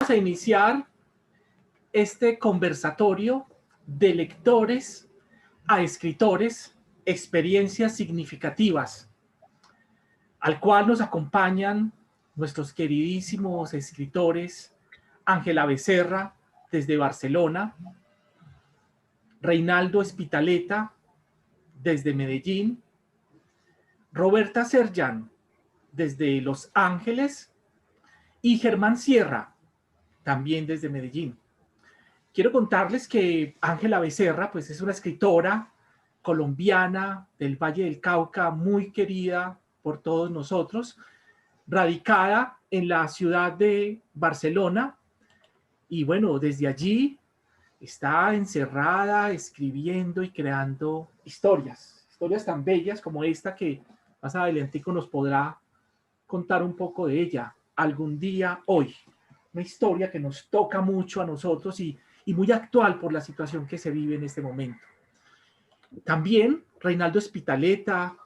A iniciar este conversatorio de lectores a escritores, experiencias significativas, al cual nos acompañan nuestros queridísimos escritores Ángela Becerra desde Barcelona, Reinaldo Espitaleta desde Medellín, Roberta Serjan desde Los Ángeles y Germán Sierra también desde Medellín. Quiero contarles que Ángela Becerra pues, es una escritora colombiana del Valle del Cauca, muy querida por todos nosotros, radicada en la ciudad de Barcelona. Y bueno, desde allí está encerrada, escribiendo y creando historias tan bellas como esta que más adelantico nos podrá contar un poco de ella. Algún día, hoy. Una historia que nos toca mucho a nosotros y muy actual por la situación que se vive en este momento. También Reinaldo Espitaleta,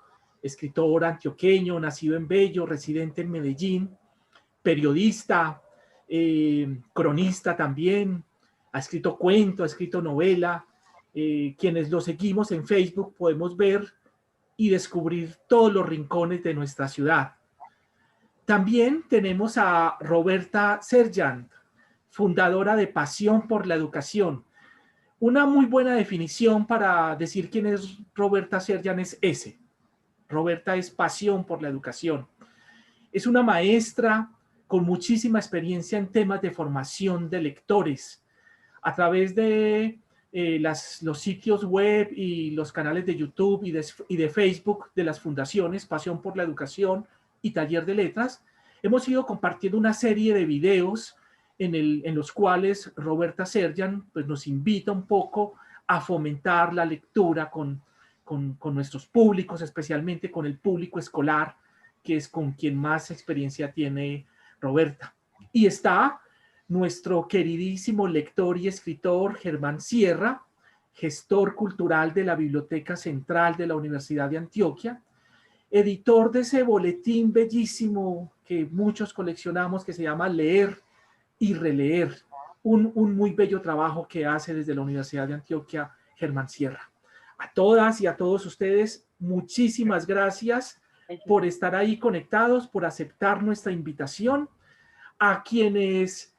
escritor antioqueño, nacido en Bello, residente en Medellín, periodista, cronista también, ha escrito cuento, ha escrito novela. Quienes lo seguimos en Facebook podemos ver y descubrir todos los rincones de nuestra ciudad. También tenemos a Roberta Serjan, fundadora de Pasión por la Educación. Una muy buena definición para decir quién es Roberta Serjan es ese. Roberta es pasión por la educación. Es una maestra con muchísima experiencia en temas de formación de lectores. A través de los sitios web y los canales de YouTube y de Facebook de las fundaciones Pasión por la Educación y Taller de Letras, hemos ido compartiendo una serie de videos en los cuales Roberta Serjan pues, nos invita un poco a fomentar la lectura con nuestros públicos, especialmente con el público escolar, que es con quien más experiencia tiene Roberta. Y está nuestro queridísimo lector y escritor Germán Sierra, gestor cultural de la Biblioteca Central de la Universidad de Antioquia, editor de ese boletín bellísimo que muchos coleccionamos que se llama Leer y Releer, un muy bello trabajo que hace desde la Universidad de Antioquia Germán Sierra. A todas y a todos ustedes, muchísimas gracias por estar ahí conectados, por aceptar nuestra invitación. A quienes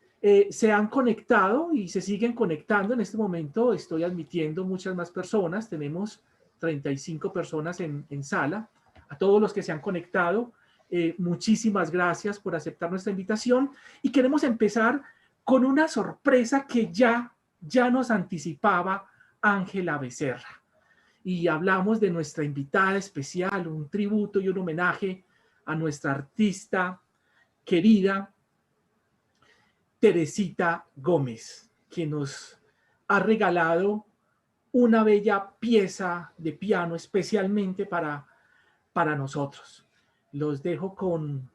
se han conectado y se siguen conectando en este momento, estoy admitiendo muchas más personas, tenemos 35 personas en sala. A todos los que se han conectado, muchísimas gracias por aceptar nuestra invitación y queremos empezar con una sorpresa que ya nos anticipaba Ángela Becerra. Y hablamos de nuestra invitada especial, un tributo y un homenaje a nuestra artista querida, Teresita Gómez, que nos ha regalado una bella pieza de piano especialmente para nosotros. Los dejo con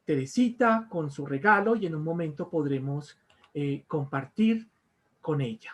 Teresita, con su regalo y en un momento podremos compartir con ella.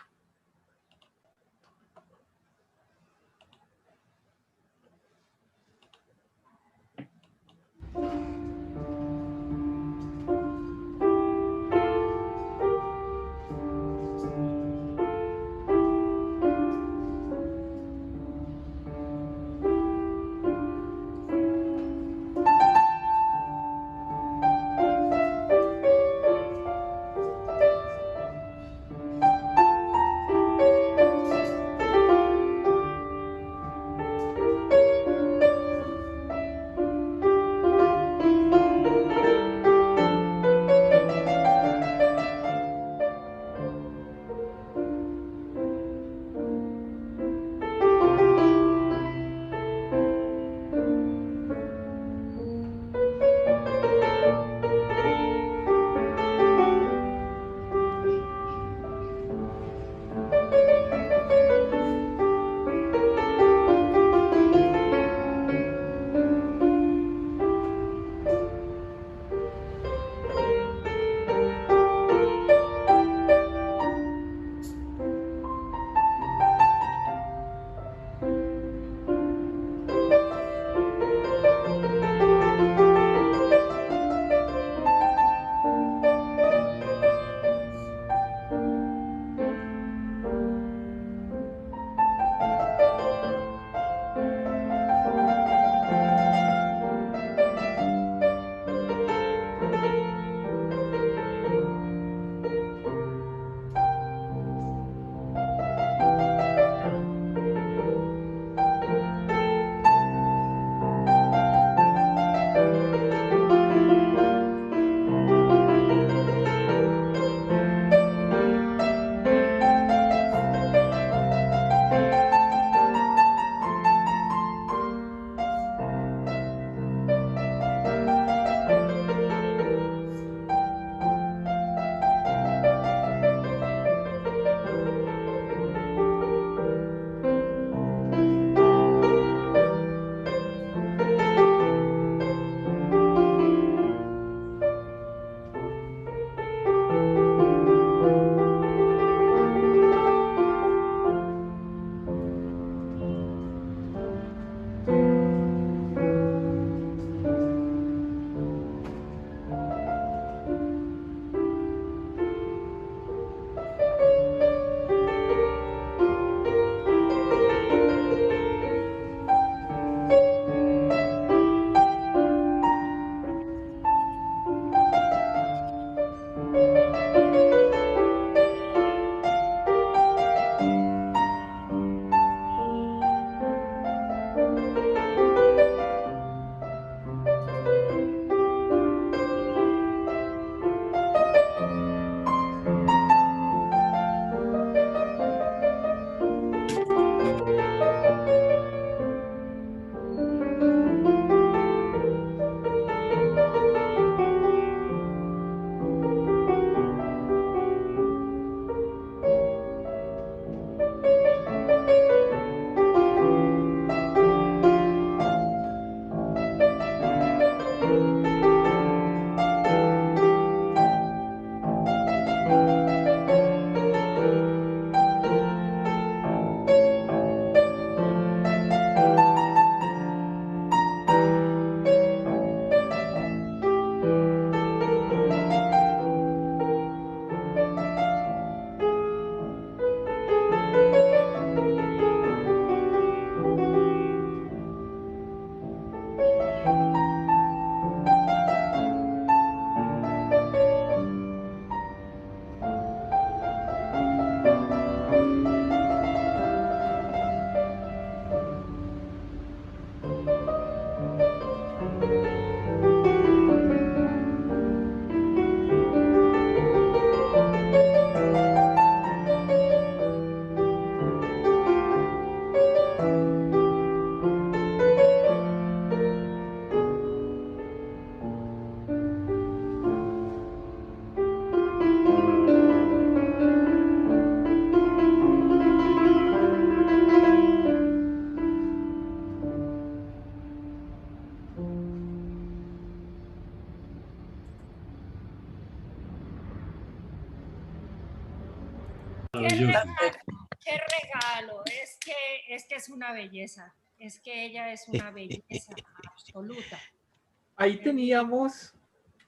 qué regalo. Es que es una belleza. Es que ella es una belleza absoluta. Ahí teníamos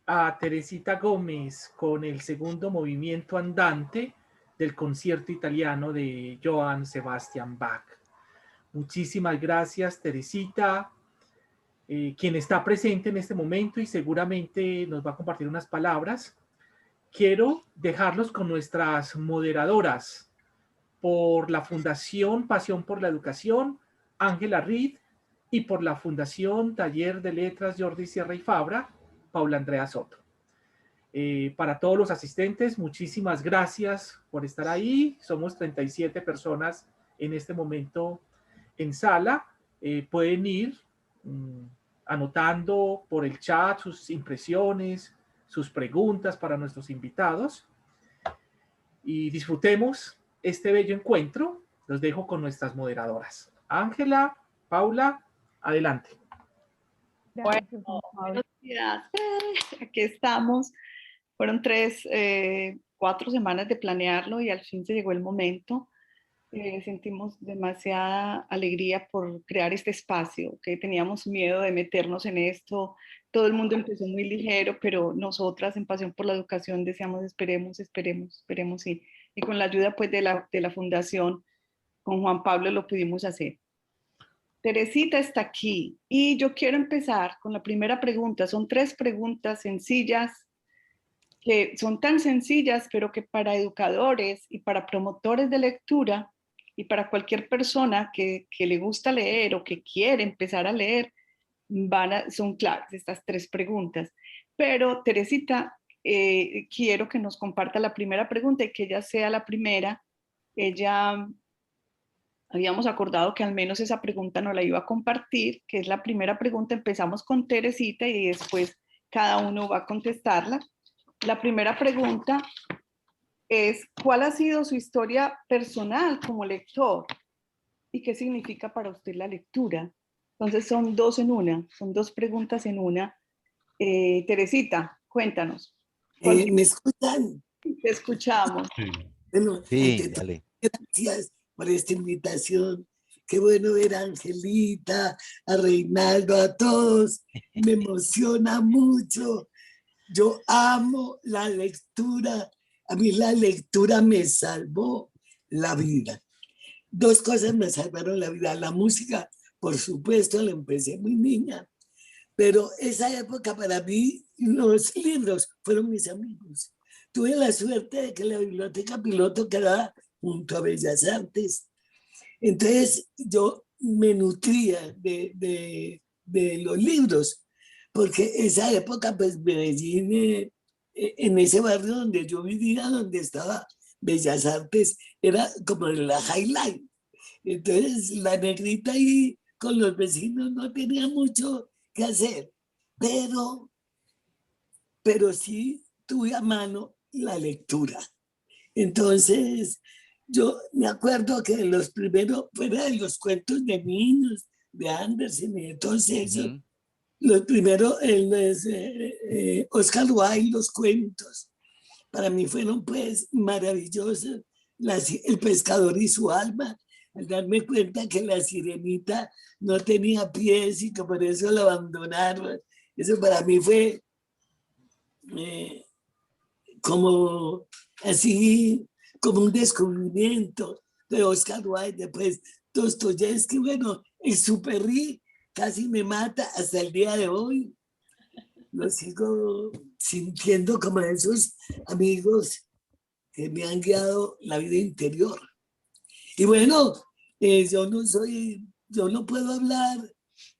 a Teresita Gómez con el segundo movimiento andante del concierto italiano de Johann Sebastian Bach. Muchísimas gracias, Teresita, quien está presente en este momento y seguramente nos va a compartir unas palabras. Quiero dejarlos con nuestras moderadoras por la Fundación Pasión por la Educación, Ángela Reed, y por la Fundación Taller de Letras Jordi Sierra y Fabra, Paula Andrea Soto. Para todos los asistentes, muchísimas gracias por estar ahí. Somos 37 personas en este momento en sala. Pueden ir anotando por el chat sus impresiones, sus preguntas para nuestros invitados. Y disfrutemos este bello encuentro. Los dejo con nuestras moderadoras. Ángela, Paula, adelante. Bueno, buenos días. Aquí estamos. Fueron 4 semanas de planearlo y al fin se llegó el momento. Sentimos demasiada alegría por crear este espacio, que teníamos miedo de meternos en esto. Todo el mundo empezó muy ligero, pero nosotras en Pasión por la Educación decíamos esperemos y con la ayuda pues de la fundación, con Juan Pablo lo pudimos hacer. Teresita está aquí y yo quiero empezar con la primera pregunta. Son 3 preguntas sencillas, que son tan sencillas, pero que para educadores y para promotores de lectura y para cualquier persona que le gusta leer o que quiere empezar a leer, son claves estas 3 preguntas. Pero Teresita, quiero que nos comparta la primera pregunta y que ella sea la primera. Ella... Habíamos acordado que al menos esa pregunta nos la iba a compartir, que es la primera pregunta. Empezamos con Teresita y después cada uno va a contestarla. La primera pregunta es, ¿cuál ha sido su historia personal como lector? ¿Y qué significa para usted la lectura? Entonces son 2 en una, son 2 preguntas en una. Teresita, cuéntanos. ¿Me escuchan? Te escuchamos. Bueno, sí, dale. Gracias por esta invitación. Qué bueno ver a Angelita, a Reinaldo, a todos. Me emociona mucho. Yo amo la lectura. A mí la lectura me salvó la vida. 2 cosas me salvaron la vida. La música, por supuesto, la empecé muy niña. Pero esa época para mí, los libros fueron mis amigos. Tuve la suerte de que la biblioteca piloto quedaba junto a Bellas Artes. Entonces yo me nutría de los libros, porque esa época, pues Medellín, en ese barrio donde yo vivía, donde estaba Bellas Artes, era como la highlight. Entonces la negrita ahí con los vecinos no tenía mucho que hacer, pero sí tuve a mano la lectura. Entonces, yo me acuerdo que los primeros, fuera de los cuentos de niños, de Andersen y de todos esos, los primeros, Oscar Wilde, los cuentos, para mí fueron pues maravillosos. El pescador y su alma, al darme cuenta que la sirenita no tenía pies y que por eso la abandonaron. Eso para mí fue como así, como un descubrimiento de Oscar Wilde. Después Dostoyevsky, bueno, el Superrí casi me mata hasta el día de hoy. Lo sigo sintiendo como esos amigos que me han guiado la vida interior. Y bueno, yo no puedo hablar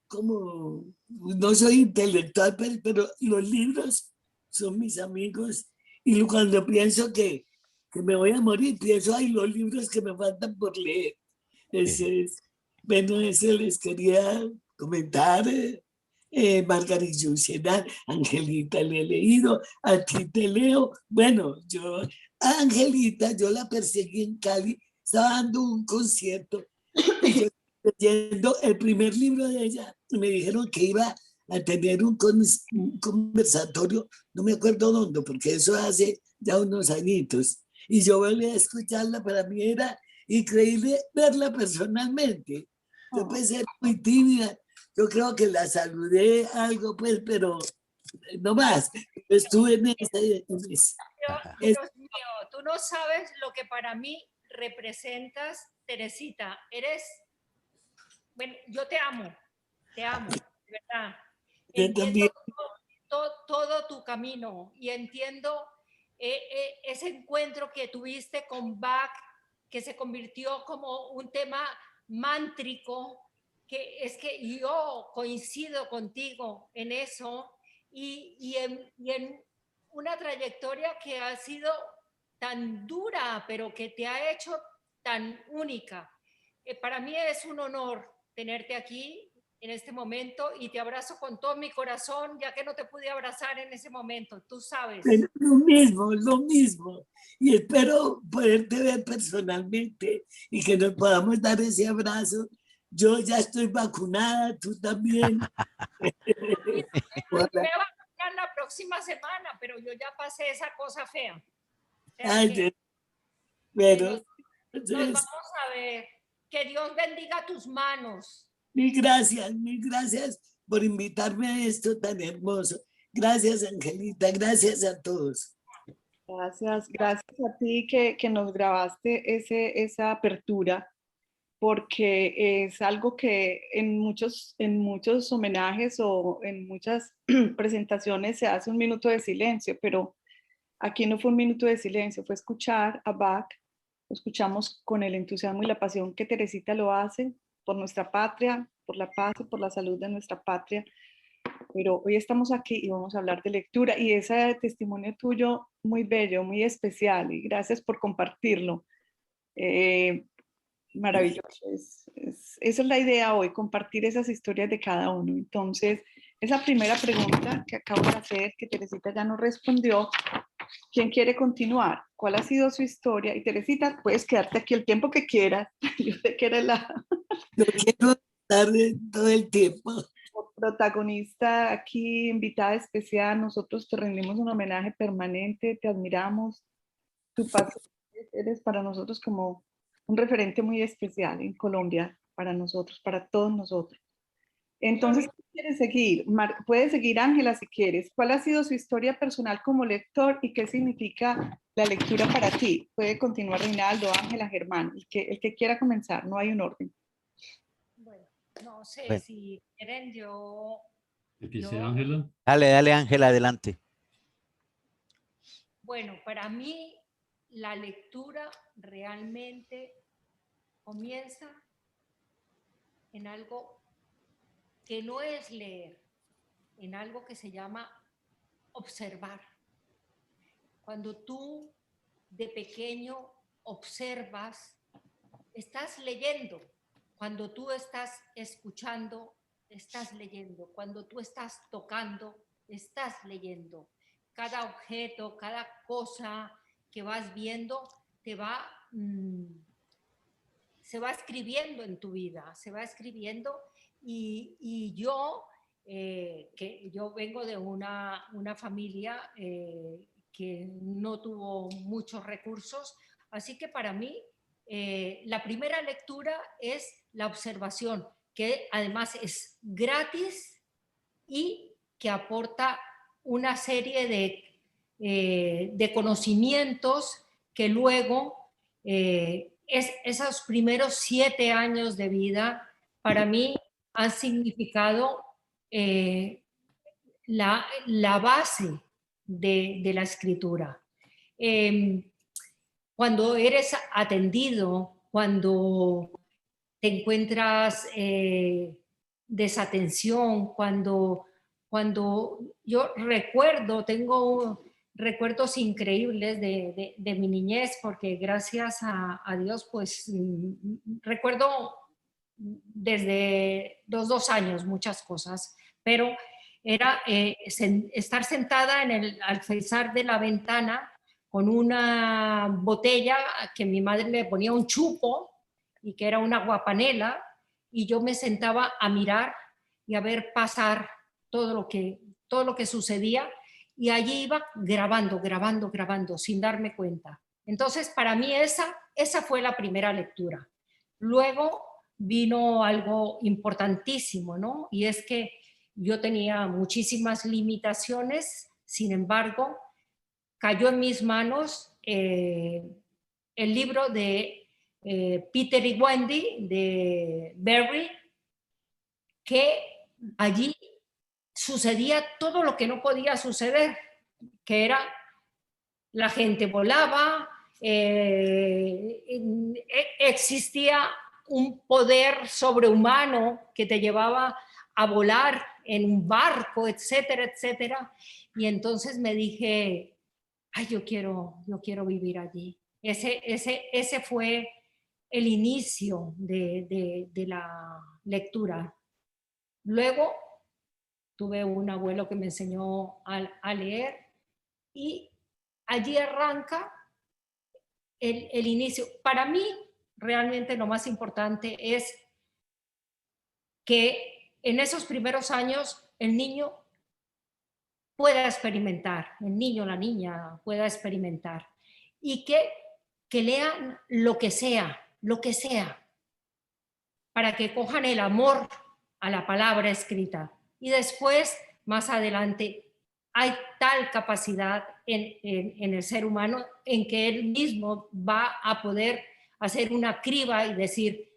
como, no soy intelectual, pero los libros son mis amigos. Y cuando pienso que me voy a morir, pienso, ay, los libros que me faltan por leer. Bueno, eso les quería comentar. Margarita Yucena, Angelita, le he leído, a ti te leo. Bueno, a Angelita, yo la perseguí en Cali, estaba dando un concierto y yo leyendo el primer libro de ella, me dijeron que iba a tener un conversatorio, no me acuerdo dónde, porque eso hace ya unos añitos. y yo volví a escucharla, para mí era increíble verla personalmente. Yo pensé era muy tímida, yo creo que la saludé algo, pues, pero no más. Estuve en esa. Dios mío, tú no sabes lo que para mí representas, Teresita. Eres, bueno, yo te amo, de verdad. Yo también. Entiendo todo tu camino y entiendo ese encuentro que tuviste con Bach, que se convirtió como un tema mántrico, que es que yo coincido contigo en eso y en una trayectoria que ha sido tan dura, pero que te ha hecho tan única. Para mí es un honor tenerte aquí en este momento y te abrazo con todo mi corazón, ya que no te pude abrazar en ese momento, tú sabes. Pero lo mismo. Y espero poderte ver personalmente y que nos podamos dar ese abrazo. Yo ya estoy vacunada, tú también. Me voy a vacunar la próxima semana, pero yo ya pasé esa cosa fea. O sea, Ay, pero nos vamos a ver. Que Dios bendiga tus manos. mil gracias por invitarme a esto tan hermoso. Gracias, Angelita, gracias a todos. Gracias a ti que nos grabaste esa apertura, porque es algo que en muchos homenajes o en muchas presentaciones se hace un minuto de silencio, pero aquí no fue un minuto de silencio, fue escuchar a Bach, lo escuchamos con el entusiasmo y la pasión que Teresita lo hace por nuestra patria, por la paz y por la salud de nuestra patria. Pero hoy estamos aquí y vamos a hablar de lectura y ese testimonio tuyo muy bello, muy especial y gracias por compartirlo. Maravilloso. Esa es la idea hoy, compartir esas historias de cada uno. Entonces, esa primera pregunta que acabo de hacer, que Teresita ya nos respondió, ¿quién quiere continuar? ¿Cuál ha sido su historia? Y Teresita, puedes quedarte aquí el tiempo que quieras. Yo sé que eres la... Yo quiero estar todo el tiempo. Protagonista aquí, invitada especial, nosotros te rendimos un homenaje permanente, te admiramos, tu pasión, eres para nosotros como un referente muy especial en Colombia, para nosotros, para todos nosotros. Entonces, ¿qué quieres seguir? Puedes seguir Ángela si quieres. ¿Cuál ha sido su historia personal como lector y qué significa la lectura para ti? Puede continuar Reinaldo, Ángela, Germán, el que quiera comenzar, no hay un orden. Bueno, no sé si quieren yo... Empiece Ángela. Dale, Ángela, adelante. Bueno, para mí la lectura realmente comienza en algo que no es leer, en algo que se llama observar. Cuando tú de pequeño observas, estás leyendo. Cuando tú estás escuchando, estás leyendo. Cuando tú estás tocando, estás leyendo. Cada objeto, cada cosa que vas viendo se va escribiendo en tu vida, se va escribiendo y yo, que yo vengo de una familia que no tuvo muchos recursos, así que para mí la primera lectura es la observación, que además es gratis y que aporta una serie de conocimientos que luego esos primeros 7 años de vida para mí han significado la base de la escritura. Cuando eres atendido, cuando te encuentras desatención, cuando yo tengo recuerdos increíbles de mi niñez, porque gracias a Dios, pues recuerdo desde los 2 años muchas cosas, pero era estar sentada en el alféizar de la ventana con una botella que mi madre le ponía un chupo y que era una aguapanela, y yo me sentaba a mirar y a ver pasar todo lo que sucedía, y allí iba grabando, sin darme cuenta. Entonces, para mí esa fue la primera lectura. Luego vino algo importantísimo, ¿no? Y es que yo tenía muchísimas limitaciones, sin embargo, cayó en mis manos el libro de Peter y Wendy, de Berry, que allí sucedía todo lo que no podía suceder, que era la gente volaba, existía un poder sobrehumano que te llevaba a volar en un barco, etcétera, etcétera. Y entonces me dije, ay, yo quiero vivir allí. Ese fue el inicio de la lectura. Luego tuve un abuelo que me enseñó a leer y allí arranca el inicio. Para mí, realmente lo más importante es que en esos primeros años el niño pueda experimentar, el niño o la niña pueda experimentar y que lean lo que sea, para que cojan el amor a la palabra escrita. Y después, más adelante, hay tal capacidad en el ser humano en que él mismo va a poder hacer una criba y decir,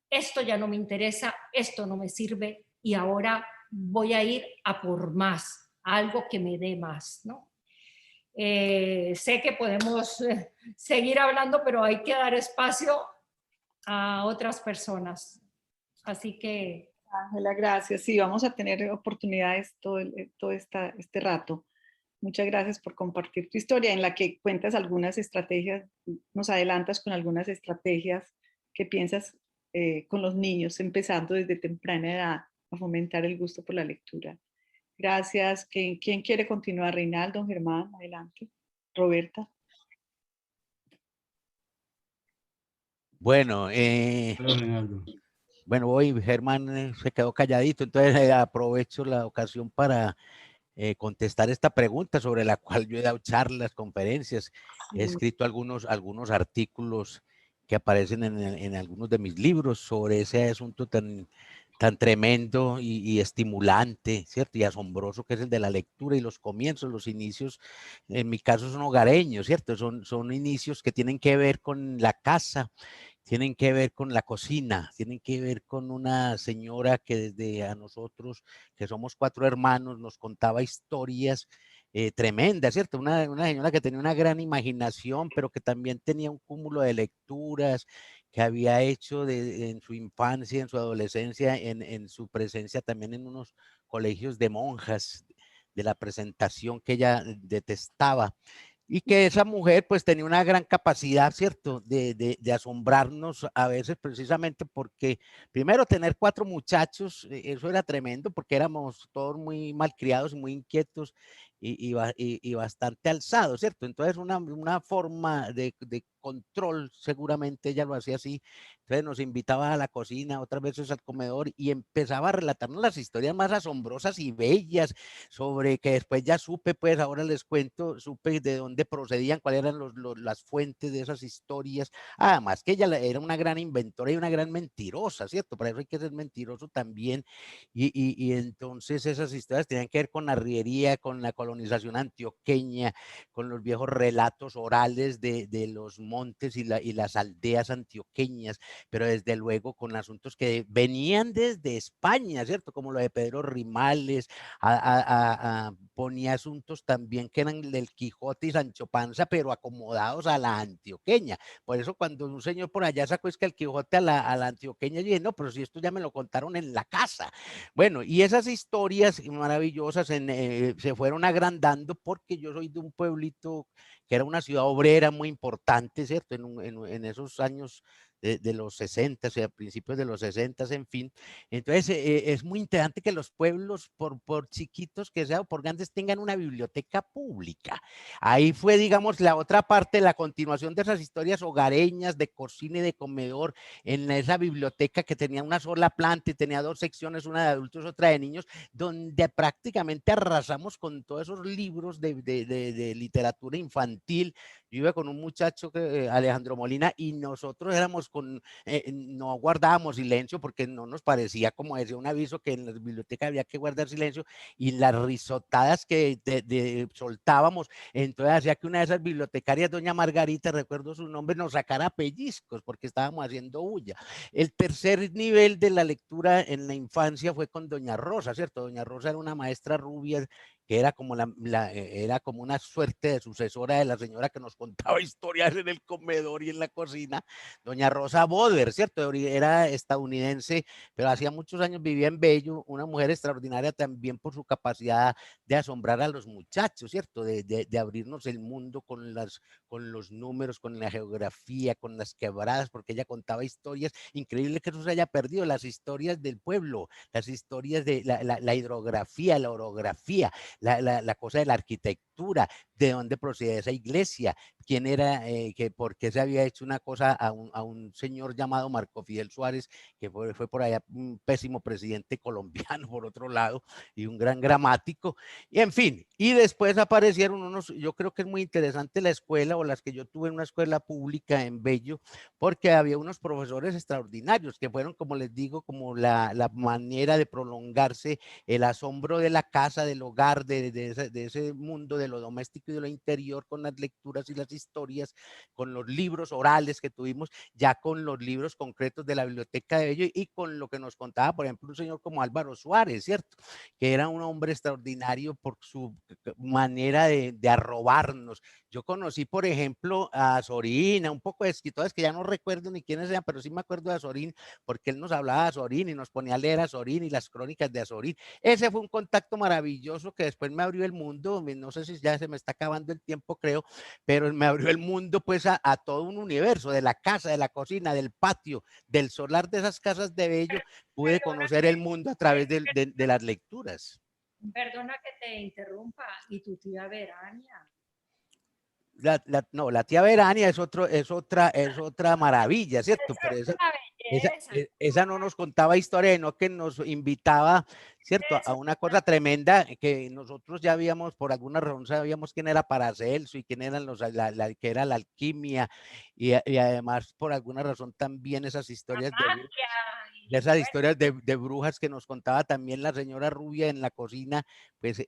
esto ya no me interesa, esto no me sirve y ahora voy a ir a por más, algo que me dé más, ¿no? Sé que podemos seguir hablando, pero hay que dar espacio a otras personas. Así que... Ángela, gracias. Sí, vamos a tener oportunidades todo este rato. Muchas gracias por compartir tu historia en la que cuentas algunas estrategias, nos adelantas con algunas estrategias que piensas con los niños, empezando desde temprana edad a fomentar el gusto por la lectura. Gracias. ¿Quién quiere continuar? Reinaldo, Germán, adelante. Roberta. Bueno, bueno, hoy Germán se quedó calladito, entonces aprovecho la ocasión para contestar esta pregunta sobre la cual yo he dado charlas, conferencias, he escrito algunos artículos que aparecen en algunos de mis libros sobre ese asunto tan tremendo y estimulante, ¿cierto? Y asombroso que es el de la lectura y los comienzos, los inicios, en mi caso son hogareños, ¿cierto? Son inicios que tienen que ver con la casa, tienen que ver con la cocina, tienen que ver con una señora que desde a nosotros, que somos 4 hermanos, nos contaba historias tremendas, ¿cierto? Una señora que tenía una gran imaginación, pero que también tenía un cúmulo de lecturas que había hecho en su infancia, en su adolescencia, en su presencia también en unos colegios de monjas, de la presentación que ella detestaba. Y que esa mujer pues tenía una gran capacidad, ¿cierto? De asombrarnos a veces precisamente porque primero tener 4 muchachos, eso era tremendo porque éramos todos muy malcriados y muy inquietos y bastante alzados, ¿cierto? Entonces una forma de control, seguramente ella lo hacía así, entonces nos invitaba a la cocina, otras veces al comedor y empezaba a relatarnos las historias más asombrosas y bellas sobre que después ya supe, pues ahora les cuento, supe de dónde procedían, cuáles eran las fuentes de esas historias, además que ella era una gran inventora y una gran mentirosa, ¿cierto? Para eso hay que ser mentiroso también, y entonces esas historias tenían que ver con la arriería, con la colonización antioqueña, con los viejos relatos orales de los montes y las aldeas antioqueñas, pero desde luego con asuntos que venían desde España, ¿cierto? Como lo de Pedro Rimales, ponía asuntos también que eran del Quijote y Sancho Panza, pero acomodados a la antioqueña. Por eso cuando un señor por allá sacó es que el Quijote a la antioqueña, yo dije, no, pero si esto ya me lo contaron en la casa. Bueno, y esas historias maravillosas se fueron agrandando porque yo soy de un pueblito que era una ciudad obrera muy importante, ¿cierto? En esos años de los 60, o sea, a principios de los 60, en fin. Entonces, es muy interesante que los pueblos, por chiquitos que sean o por grandes, tengan una biblioteca pública. Ahí fue, digamos, la otra parte, la continuación de esas historias hogareñas de cocina y de comedor en esa biblioteca que tenía una sola planta y tenía 2 secciones, una de adultos, otra de niños, donde prácticamente arrasamos con todos esos libros de literatura infantil Yo iba con un muchacho, Alejandro Molina, y nosotros éramos no guardábamos silencio porque no nos parecía, como decía un aviso, que en las bibliotecas había que guardar silencio, y las risotadas que soltábamos, entonces hacía que una de esas bibliotecarias, doña Margarita, recuerdo su nombre, nos sacara pellizcos porque estábamos haciendo bulla. El tercer nivel de la lectura en la infancia fue con doña Rosa, ¿cierto? Doña Rosa era una maestra rubia que era como, era como una suerte de sucesora de la señora que nos contaba historias en el comedor y en la cocina, doña Rosa Boder, ¿cierto? Era estadounidense, pero hacía muchos años vivía en Bello, una mujer extraordinaria también por su capacidad de asombrar a los muchachos, ¿cierto? De abrirnos el mundo con los números, con la geografía, con las quebradas, porque ella contaba historias, increíble que eso se haya perdido, las historias del pueblo, las historias de la hidrografía, la orografía, la cosa de la arquitectura, de dónde procede esa iglesia, quién era, por qué se había hecho una cosa a un señor llamado Marco Fidel Suárez, que fue por allá un pésimo presidente colombiano, por otro lado, y un gran gramático, y en fin, y después aparecieron unos, yo creo que es muy interesante la escuela, o las que yo tuve en una escuela pública en Bello, porque había unos profesores extraordinarios, que fueron, como les digo, como la manera de prolongarse el asombro de la casa, del hogar, de ese mundo, de lo doméstico y de lo interior, con las lecturas y las historias, con los libros orales que tuvimos, ya con los libros concretos de la biblioteca de Bello, y con lo que nos contaba, por ejemplo, un señor como Álvaro Suárez, ¿cierto? Que era un hombre extraordinario por su manera de arrobarnos. Yo conocí, por ejemplo, a Sorín, a un poco de escritores que ya no recuerdo ni quiénes eran, pero sí me acuerdo de Sorín, porque él nos hablaba de Azorín y nos ponía a leer a Azorín y las crónicas de Azorín. Ese fue un contacto maravilloso que después me abrió el mundo, no sé si ya se me está acabando el tiempo, creo, pero me abrió el mundo pues a todo un universo, de la casa, de la cocina, del patio, del solar de esas casas de Bello, pude conocer el mundo a través de las lecturas. Perdona que te interrumpa, ¿y tu tía Verania? No, la tía Verania es otra maravilla, ¿cierto? Pero esa no nos contaba historia, sino que nos invitaba, ¿cierto? A una cosa tremenda que nosotros ya habíamos, por alguna razón, sabíamos quién era Paracelso y quién eran que era la alquimia, y además, por alguna razón, también esas historias de brujas que nos contaba también la señora Rubia en la cocina, pues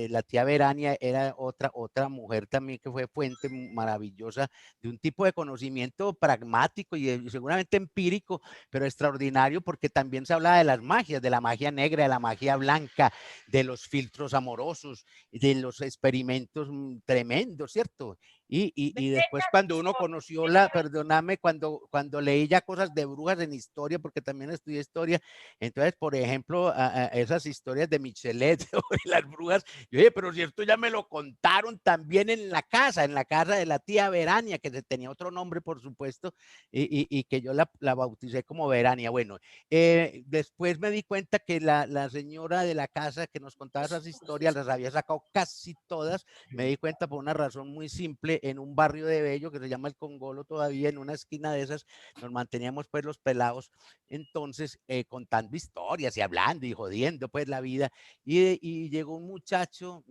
la tía Verania era otra mujer también que fue fuente maravillosa de un tipo de conocimiento pragmático y seguramente empírico, pero extraordinario, porque también se hablaba de las magias, de la magia negra, de la magia blanca, de los filtros amorosos, de los experimentos tremendos, ¿cierto? Y después cuando uno conoció perdóname, cuando leí ya cosas de brujas en historia, porque también estudié historia, entonces, por ejemplo, esas historias de Michelet sobre las brujas, yo dije, pero si esto ya me lo contaron también en la casa de la tía Verania, que tenía otro nombre, por supuesto, y que yo la bauticé como Verania. Bueno, después me di cuenta que la señora de la casa que nos contaba esas historias las había sacado casi todas, me di cuenta por una razón muy simple, en un barrio de Bello que se llama El Congolo, todavía en una esquina de esas nos manteníamos pues los pelados, entonces contando historias y hablando y jodiendo pues la vida, y llegó un muchacho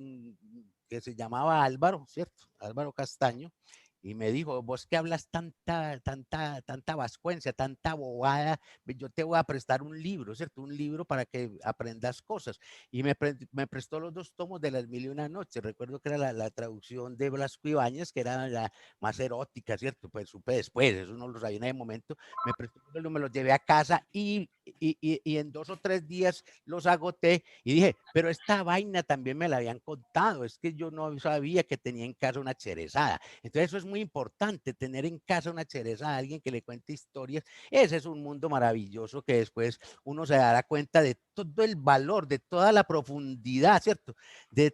que se llamaba Álvaro, ¿cierto? Álvaro Castaño, y me dijo, vos que hablas tanta vascuencia, tanta bobada, yo te voy a prestar un libro, ¿cierto? Un libro para que aprendas cosas. Y me prestó los 2 tomos de Las Mil y Una Noches. Recuerdo que era la traducción de Blasco Ibáñez, que era la más erótica, ¿cierto? Pues supe después, eso no lo sabía en ese momento. Me prestó, me los llevé a casa y en 2 o 3 días los agoté y dije, pero esta vaina también me la habían contado, es que yo no sabía que tenía en casa una cherezada. Entonces eso es muy importante, tener en casa una cherezada, alguien que le cuente historias. Ese es un mundo maravilloso que después uno se dará cuenta de todo el valor, de toda la profundidad, ¿cierto? De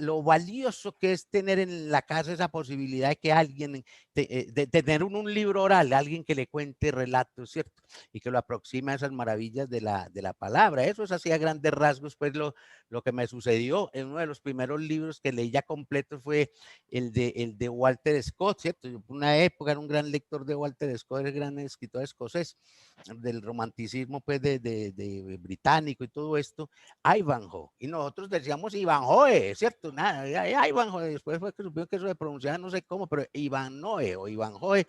lo valioso que es tener en la casa esa posibilidad de que alguien, de tener un libro oral, alguien que le cuente relatos, ¿cierto? Y que lo aproxime a esas maravillas de la palabra. Eso es así a grandes rasgos, pues lo que me sucedió. En uno de los primeros libros que leí ya completo fue el de Walter Scott, ¿cierto? Yo por una época era un gran lector de Walter Scott, el gran escritor escocés, del romanticismo pues de británico y todo esto a Ivanhoe. Y nosotros decíamos Ivanhoe, ¿cierto? Nada, Ivanhoe. Después fue que supimos que eso se pronunciaba no sé cómo, pero Ivanhoe o Ivanhoe.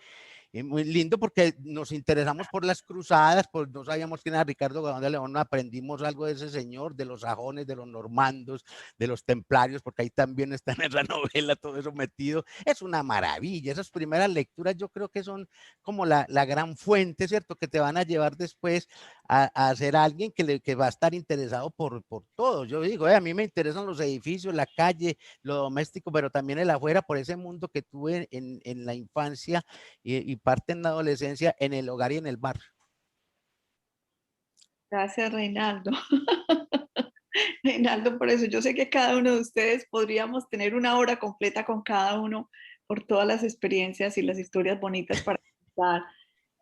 Y muy lindo porque nos interesamos por las cruzadas, pues no sabíamos quién era Ricardo Gaón de León, aprendimos algo de ese señor, de los sajones, de los normandos, de los templarios, porque ahí también está en esa novela todo eso metido. Es una maravilla, esas primeras lecturas yo creo que son como la gran fuente, ¿cierto? Que te van a llevar después a ser alguien que va a estar interesado por todo. Yo digo, a mí me interesan los edificios, la calle, lo doméstico, pero también el afuera, por ese mundo que tuve en la infancia y parte en la adolescencia, en el hogar y en el barrio. Gracias, Reinaldo. Reinaldo, por eso yo sé que cada uno de ustedes podríamos tener una hora completa con cada uno por todas las experiencias y las historias bonitas para contar.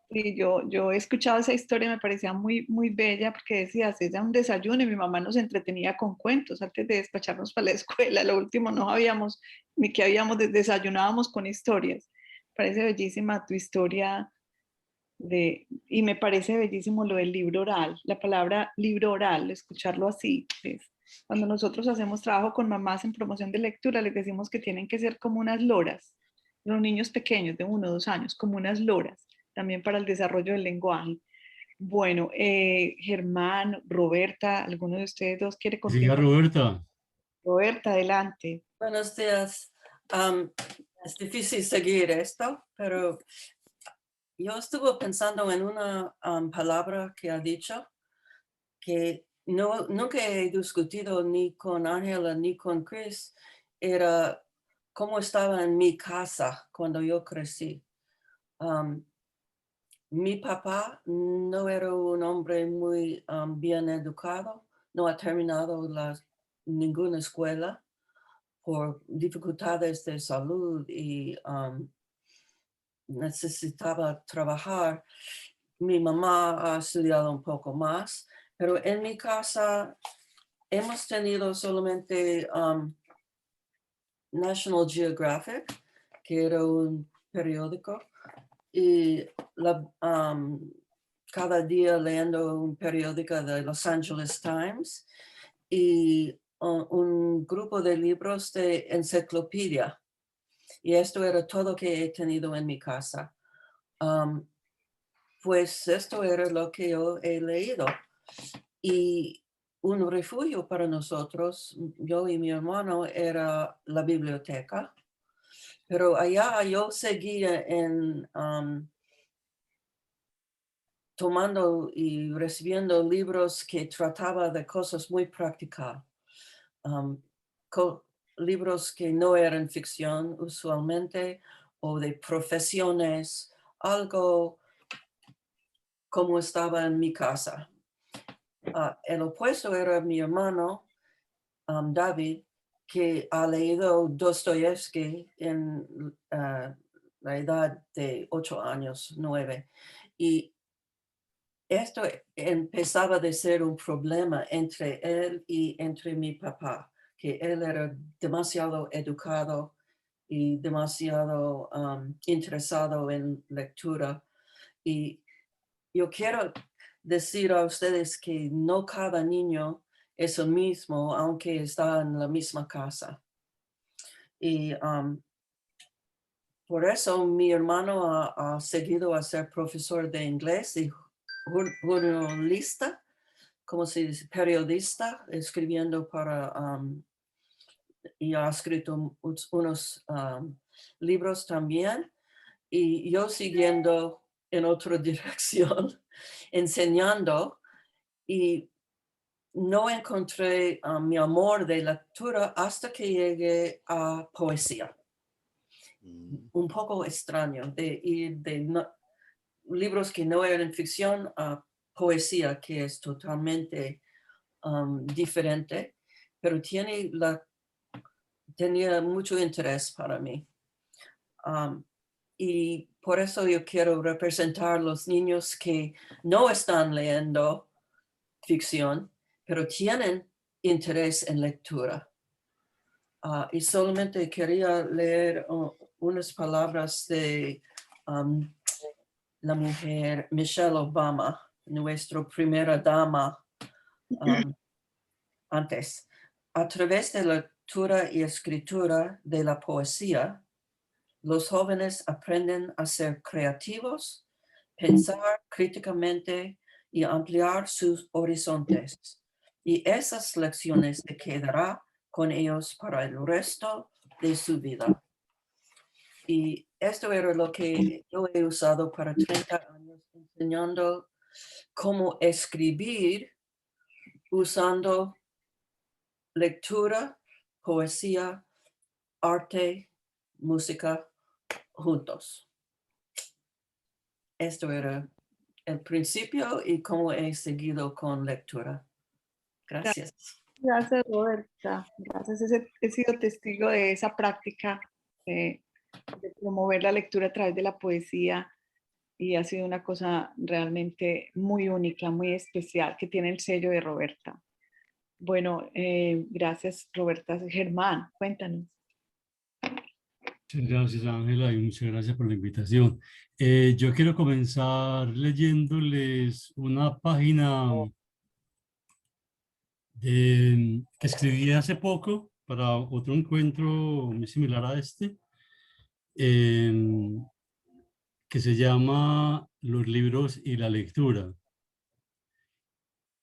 Y yo he escuchado esa historia, me parecía muy, muy bella porque decía, hacía un desayuno y mi mamá nos entretenía con cuentos antes de despacharnos para la escuela. Lo último no habíamos, ni que habíamos, desayunábamos con historias. Parece bellísima tu historia y me parece bellísimo lo del libro oral, la palabra libro oral, escucharlo así. ¿Ves? Cuando nosotros hacemos trabajo con mamás en promoción de lectura, les decimos que tienen que ser como unas loras, los niños pequeños de 1 o 2 años, como unas loras, también para el desarrollo del lenguaje. Bueno, Germán, Roberta, ¿alguno de ustedes dos quiere continuar? Sí, Roberta. Roberta, adelante. Buenos días. Es difícil seguir esto, pero yo estuve pensando en una palabra que ha dicho que nunca he discutido ni con Ángela ni con Chris, era cómo estaba en mi casa cuando yo crecí. Mi papá no era un hombre muy bien educado, no ha terminado ninguna escuela por dificultades de salud y necesitaba trabajar. Mi mamá ha estudiado un poco más, pero en mi casa hemos tenido solamente National Geographic, que era un periódico, y cada día leyendo un periódico de Los Angeles Times y un grupo de libros de enciclopedia. Y esto era todo que he tenido en mi casa. Pues esto era lo que yo he leído. Y un refugio para nosotros, yo y mi hermano, era la biblioteca. Pero allá yo seguía tomando y recibiendo libros que trataban de cosas muy prácticas. Libros que no eran ficción usualmente, o de profesiones, algo como estaba en mi casa. El opuesto era mi hermano, David, que ha leído Dostoyevsky en la edad de 8 años, 9. Y esto empezaba a ser un problema entre él y entre mi papá, que él era demasiado educado y demasiado interesado en lectura. Y yo quiero decir a ustedes que no cada niño es el mismo, aunque está en la misma casa. Y por eso mi hermano ha seguido a ser profesor de inglés y jornalista, como se dice, periodista, escribiendo para, y ha escrito unos libros también. Y yo siguiendo en otra dirección, enseñando, y no encontré mi amor de lectura hasta que llegué a poesía. Un poco extraño de ir de libros que no eran ficción a poesía, que es totalmente diferente, pero tenía mucho interés para mí. Y por eso yo quiero representar a los niños que no están leyendo ficción, pero tienen interés en lectura. Y solamente quería leer unas palabras de la mujer Michelle Obama, nuestra primera dama, antes. A través de la lectura y escritura de la poesía, los jóvenes aprenden a ser creativos, pensar críticamente y ampliar sus horizontes. Y esas lecciones se quedarán con ellos para el resto de su vida. Y esto era lo que yo he usado para 30 años, enseñando cómo escribir usando lectura, poesía, arte, música, juntos. Esto era el principio y cómo he seguido con lectura. Gracias. Gracias, Roberta. Gracias. He sido testigo de esa práctica de promover la lectura a través de la poesía y ha sido una cosa realmente muy única, muy especial, que tiene el sello de Roberta. Bueno, gracias, Roberta. Germán, cuéntanos. Muchas gracias, Ángela, y muchas gracias por la invitación. Yo quiero comenzar leyéndoles una página que escribí hace poco para otro encuentro muy similar a este, que se llama Los libros y la lectura.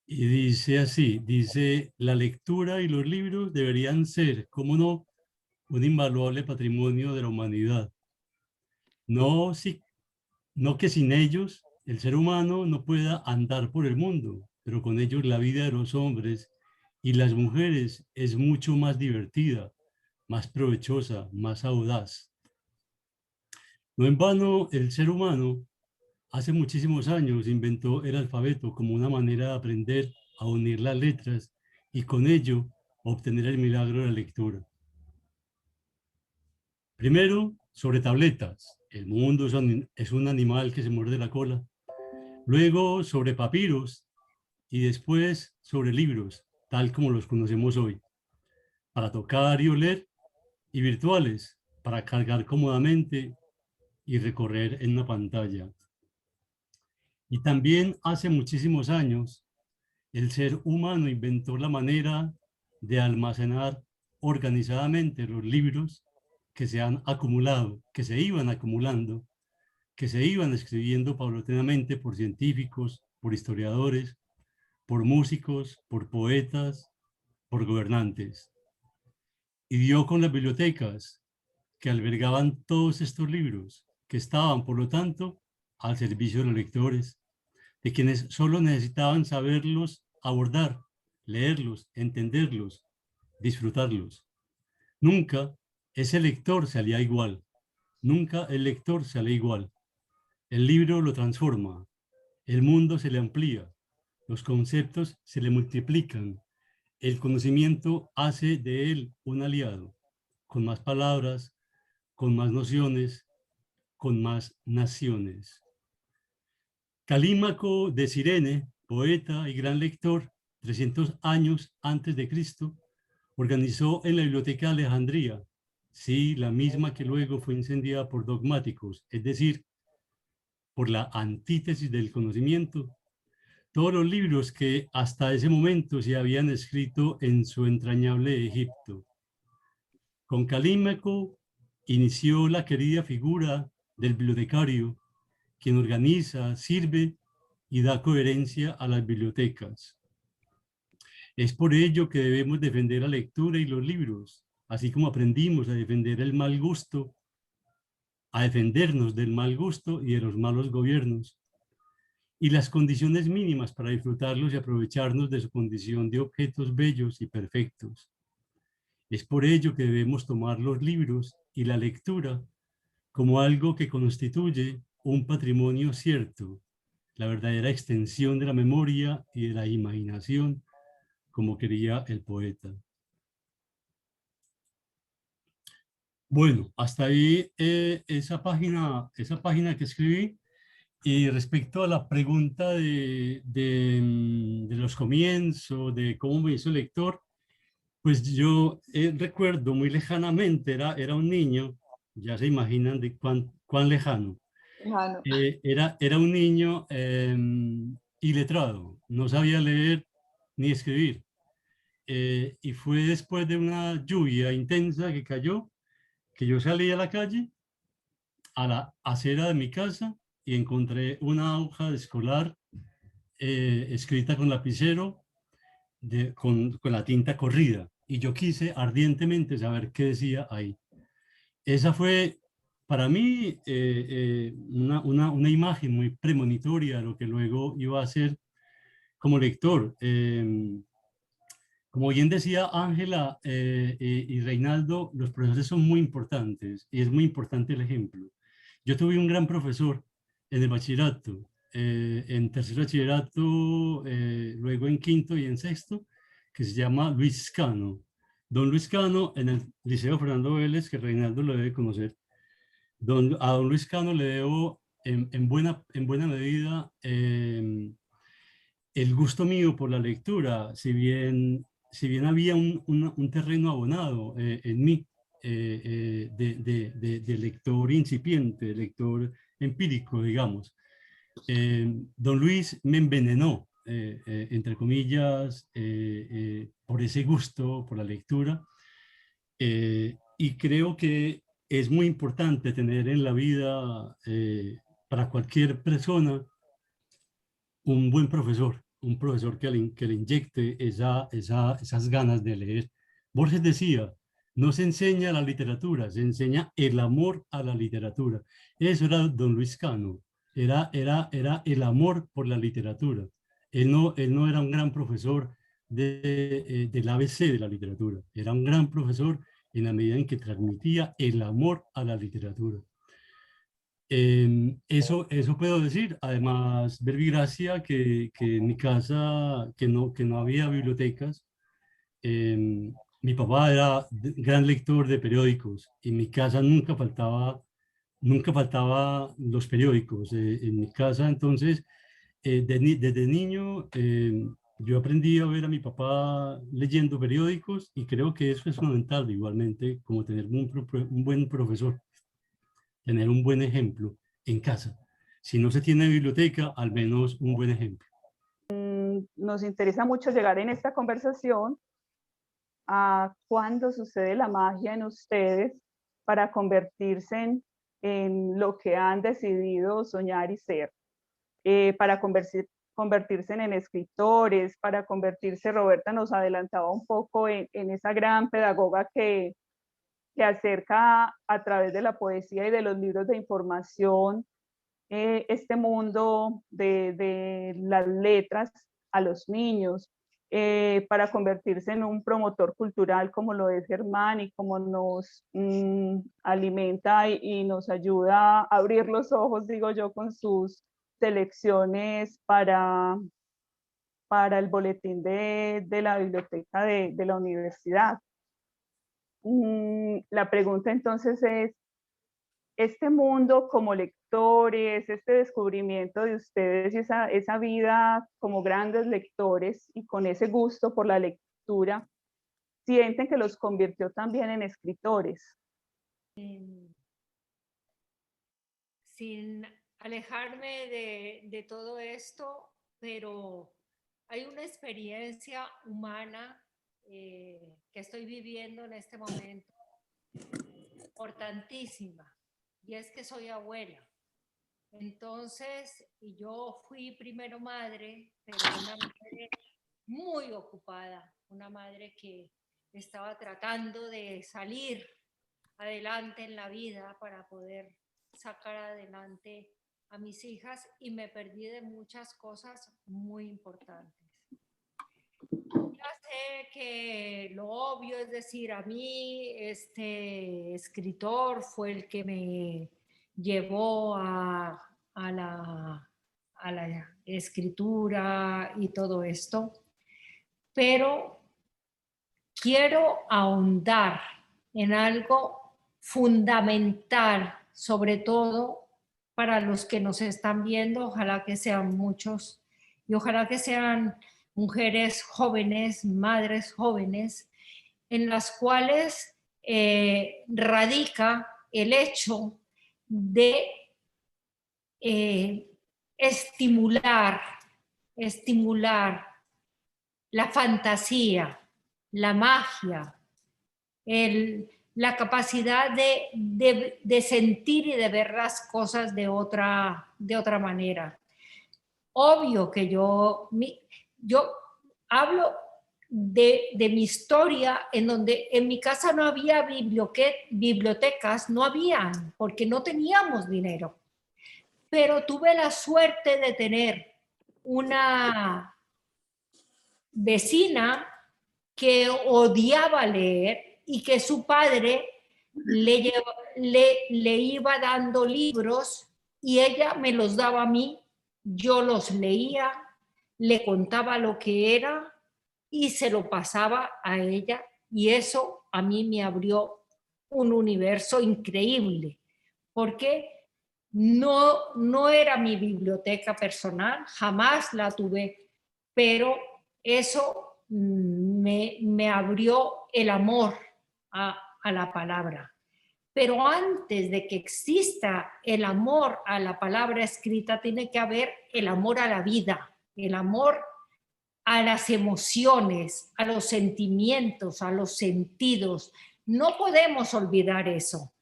Y dice así, dice, la lectura y los libros deberían ser, cómo no, un invaluable patrimonio de la humanidad. No que sin ellos el ser humano no pueda andar por el mundo, pero con ellos la vida de los hombres y las mujeres es mucho más divertida, más provechosa, más audaz. No en vano, el ser humano hace muchísimos años inventó el alfabeto como una manera de aprender a unir las letras y con ello obtener el milagro de la lectura. Primero, sobre tabletas. El mundo es un animal que se muerde la cola. Luego, sobre papiros y después sobre libros, tal como los conocemos hoy, para tocar y oler, y virtuales, para cargar cómodamente y recorrer en una pantalla. Y también hace muchísimos años, el ser humano inventó la manera de almacenar organizadamente los libros que se han acumulado, que se iban acumulando, que se iban escribiendo paulatinamente por científicos, por historiadores, por músicos, por poetas, por gobernantes. Y dio con las bibliotecas que albergaban todos estos libros, que estaban, por lo tanto, al servicio de los lectores, de quienes solo necesitaban saberlos abordar, leerlos, entenderlos, disfrutarlos. Nunca ese lector salía igual, nunca el lector sale igual. El libro lo transforma, el mundo se le amplía, los conceptos se le multiplican, el conocimiento hace de él un aliado, con más palabras, con más nociones, con más naciones. Calímaco de Cirene, poeta y gran lector, 300 años antes de Cristo, organizó en la Biblioteca de Alejandría, sí, la misma que luego fue incendiada por dogmáticos, es decir, por la antítesis del conocimiento, todos los libros que hasta ese momento se habían escrito en su entrañable Egipto. Con Calímaco inició la querida figura del bibliotecario, quien organiza, sirve y da coherencia a las bibliotecas. Es por ello que debemos defender la lectura y los libros, así como aprendimos a defender el mal gusto, a defendernos del mal gusto y de los malos gobiernos, y las condiciones mínimas para disfrutarlos y aprovecharnos de su condición de objetos bellos y perfectos. Es por ello que debemos tomar los libros y la lectura como algo que constituye un patrimonio cierto, la verdadera extensión de la memoria y de la imaginación, como quería el poeta. Bueno, hasta ahí esa página que escribí. Y respecto a la pregunta de los comienzos, de cómo me hizo el lector, pues yo recuerdo muy lejanamente, era un niño, ya se imaginan de cuán lejano. Era un niño iletrado, no sabía leer ni escribir. Y fue después de una lluvia intensa que cayó, que yo salí a la calle, a la acera de mi casa, y encontré una hoja escolar escrita con lapicero, con la tinta corrida. Y yo quise ardientemente saber qué decía ahí. Esa fue para mí una imagen muy premonitoria de lo que luego iba a ser como lector. Como bien decía Ángela y Reinaldo, los profesores son muy importantes y es muy importante el ejemplo. Yo tuve un gran profesor en el bachillerato, en tercer bachillerato, luego en quinto y en sexto, que se llama Luis Cano. Don Luis Cano, en el Liceo Fernando Vélez, que Reinaldo lo debe conocer. A don Luis Cano le debo en buena medida el gusto mío por la lectura, si bien había un terreno abonado en mí, de lector incipiente, de lector empírico, digamos. Don Luis me envenenó, entre comillas, por ese gusto por la lectura, y creo que es muy importante tener en la vida, para cualquier persona, un buen profesor, un profesor que le inyecte esas ganas de leer. Borges decía, no se enseña la literatura, se enseña el amor a la literatura. Eso era don Luis Cano, era el amor por la literatura. Él no era un gran profesor del ABC de la literatura, era un gran profesor en la medida en que transmitía el amor a la literatura. Eso puedo decir. Además, verbigracia, que en mi casa, que no había bibliotecas. Mi papá era gran lector de periódicos y en mi casa nunca faltaba los periódicos. En mi casa, entonces, desde niño, yo aprendí a ver a mi papá leyendo periódicos y creo que eso es fundamental, igualmente, como tener un buen profesor, tener un buen ejemplo en casa. Si no se tiene biblioteca, al menos un buen ejemplo. Nos interesa mucho llegar en esta conversación a cuándo sucede la magia en ustedes para convertirse en lo que han decidido soñar y ser, para convertirse en escritores, para convertirse, Roberta nos adelantaba un poco en esa gran pedagoga que acerca a través de la poesía y de los libros de información este mundo de las letras a los niños, para convertirse en un promotor cultural como lo es Germán y como nos alimenta y nos ayuda a abrir los ojos, digo yo, con sus selecciones para el boletín de la biblioteca de la universidad. La pregunta entonces es, este mundo como lectores, este descubrimiento de ustedes y esa vida como grandes lectores y con ese gusto por la lectura, ¿sienten que los convirtió también en escritores? Sin alejarme de todo esto, pero hay una experiencia humana que estoy viviendo en este momento importantísima, y es que soy abuela. Entonces, yo fui primero madre, pero una madre muy ocupada, una madre que estaba tratando de salir adelante en la vida para poder sacar adelante a mis hijas, y me perdí de muchas cosas muy importantes. Ya sé que lo obvio es decir, a mí este escritor fue el que me llevó a la escritura y todo esto, pero quiero ahondar en algo fundamental, sobre todo para los que nos están viendo, ojalá que sean muchos y ojalá que sean mujeres jóvenes, madres jóvenes, en las cuales radica el hecho de estimular la fantasía, la magia, la capacidad de sentir y de ver las cosas de otra manera. Obvio que yo hablo de mi historia, en donde en mi casa no había bibliotecas, no habían, porque no teníamos dinero. Pero tuve la suerte de tener una vecina que odiaba leer y que su padre le iba dando libros y ella me los daba a mí, yo los leía, le contaba lo que era y se lo pasaba a ella, y eso a mí me abrió un universo increíble, porque no era mi biblioteca personal, jamás la tuve, pero eso me abrió el amor a la palabra. Pero antes de que exista el amor a la palabra escrita, tiene que haber el amor a la vida, el amor a las emociones, a los sentimientos, a los sentidos. No podemos olvidar eso.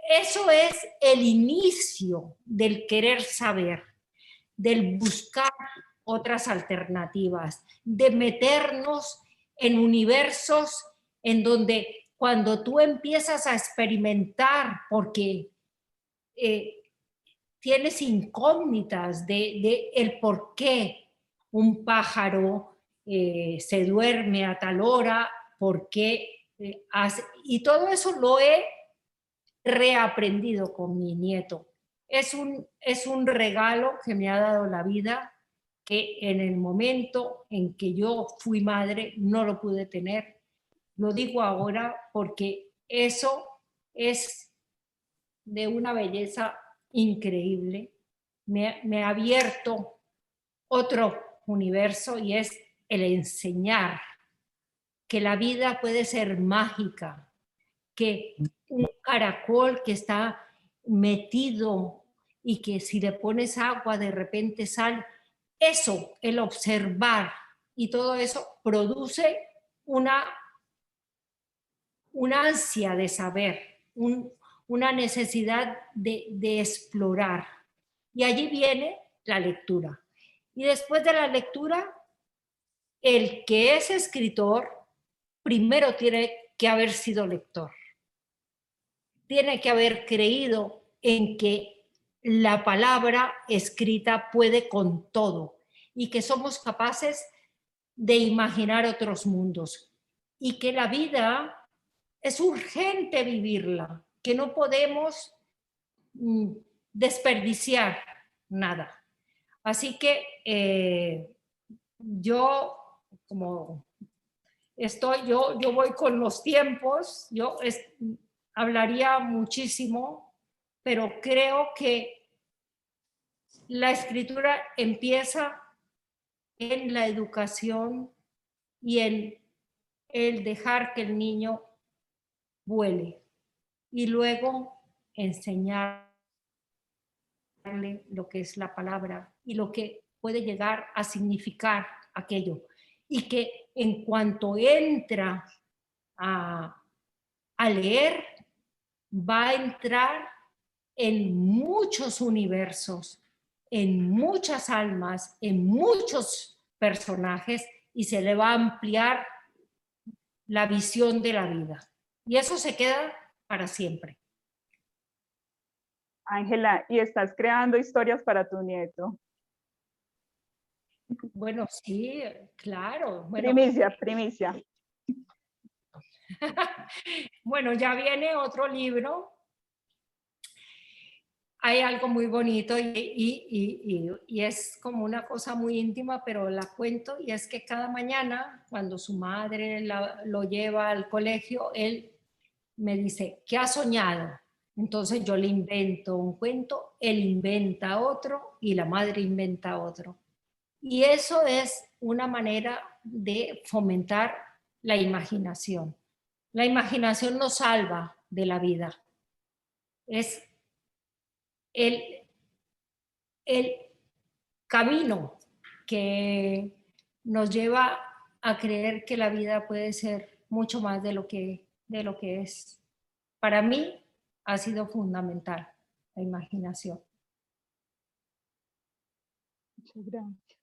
Eso es el inicio del querer saber, del buscar otras alternativas, de meternos en universos en donde cuando tú empiezas a experimentar, porque tienes incógnitas de el por qué un pájaro se duerme a tal hora, por qué y todo eso lo he reaprendido con mi nieto. Es un regalo que me ha dado la vida, que en el momento en que yo fui madre no lo pude tener. Lo digo ahora porque eso es de una belleza increíble. Me ha abierto otro universo, y es el enseñar que la vida puede ser mágica, que un caracol que está metido y que si le pones agua de repente sale. Eso, el observar y todo eso produce una ansia de saber, una necesidad de explorar. Y allí viene la lectura. Y después de la lectura, el que es escritor primero tiene que haber sido lector. Tiene que haber creído en que la palabra escrita puede con todo y que somos capaces de imaginar otros mundos y que la vida es urgente vivirla, que no podemos desperdiciar nada. Así que yo, como yo voy con los tiempos, hablaría muchísimo, pero creo que la escritura empieza en la educación y en el dejar que el niño vuele y luego enseñarle lo que es la palabra y lo que puede llegar a significar aquello, y que en cuanto entra a leer, va a entrar en muchos universos, en muchas almas, en muchos personajes, y se le va a ampliar la visión de la vida. Y eso se queda para siempre. Ángela, ¿y estás creando historias para tu nieto? Bueno, sí, claro. Bueno, primicia. Bueno, ya viene otro libro. Hay algo muy bonito y es como una cosa muy íntima, pero la cuento, y es que cada mañana, cuando su madre lo lleva al colegio, él me dice, ¿qué has soñado? Entonces yo le invento un cuento, él inventa otro y la madre inventa otro. Y eso es una manera de fomentar la imaginación. La imaginación nos salva de la vida. Es el camino que nos lleva a creer que la vida puede ser mucho más de lo que es. Para mí ha sido fundamental la imaginación. Muchas gracias.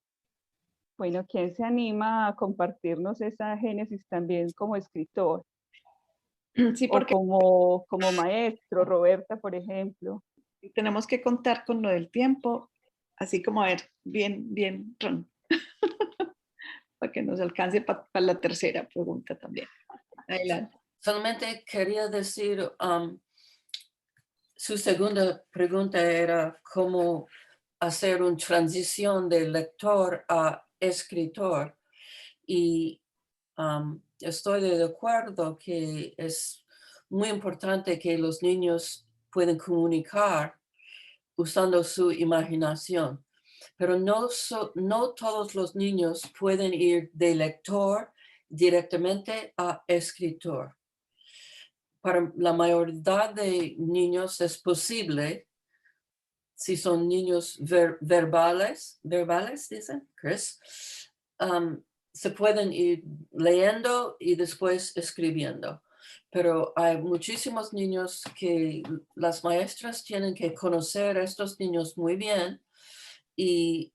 Bueno, ¿quién se anima a compartirnos esa génesis también como escritor? Sí, O porque como maestro, Roberta, por ejemplo. tenemos que contar con lo del tiempo, así como a ver, bien, Ron, para que nos alcance para la tercera pregunta también. Adelante. Solamente quería decir, su segunda pregunta era cómo hacer una transición de lector a escritor. Y estoy de acuerdo que es muy importante que los niños puedan comunicar usando su imaginación, pero no todos los niños pueden ir de lector directamente a escritor. Para la mayoría de niños es posible, si son niños verbales, dicen, Chris, se pueden ir leyendo y después escribiendo. Pero hay muchísimos niños que las maestras tienen que conocer a estos niños muy bien y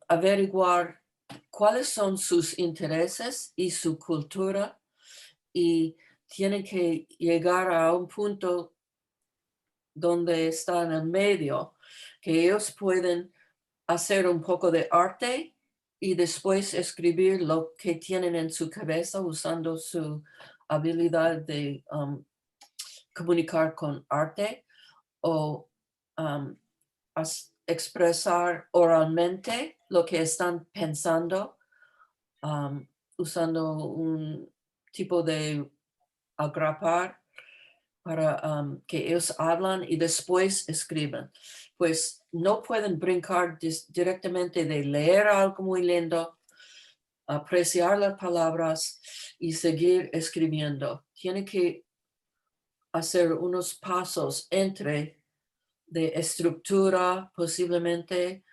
averiguar cuáles son sus intereses y su cultura, y tienen que llegar a un punto donde está en el medio, que ellos pueden hacer un poco de arte y después escribir lo que tienen en su cabeza usando su habilidad de comunicar con arte, o expresar oralmente lo que están pensando, usando un tipo de agrapar para que ellos hablan y después escriban. Pues no pueden brincar directamente de leer algo muy lindo, apreciar las palabras y seguir escribiendo. Tiene que hacer unos pasos entre de estructura posiblemente,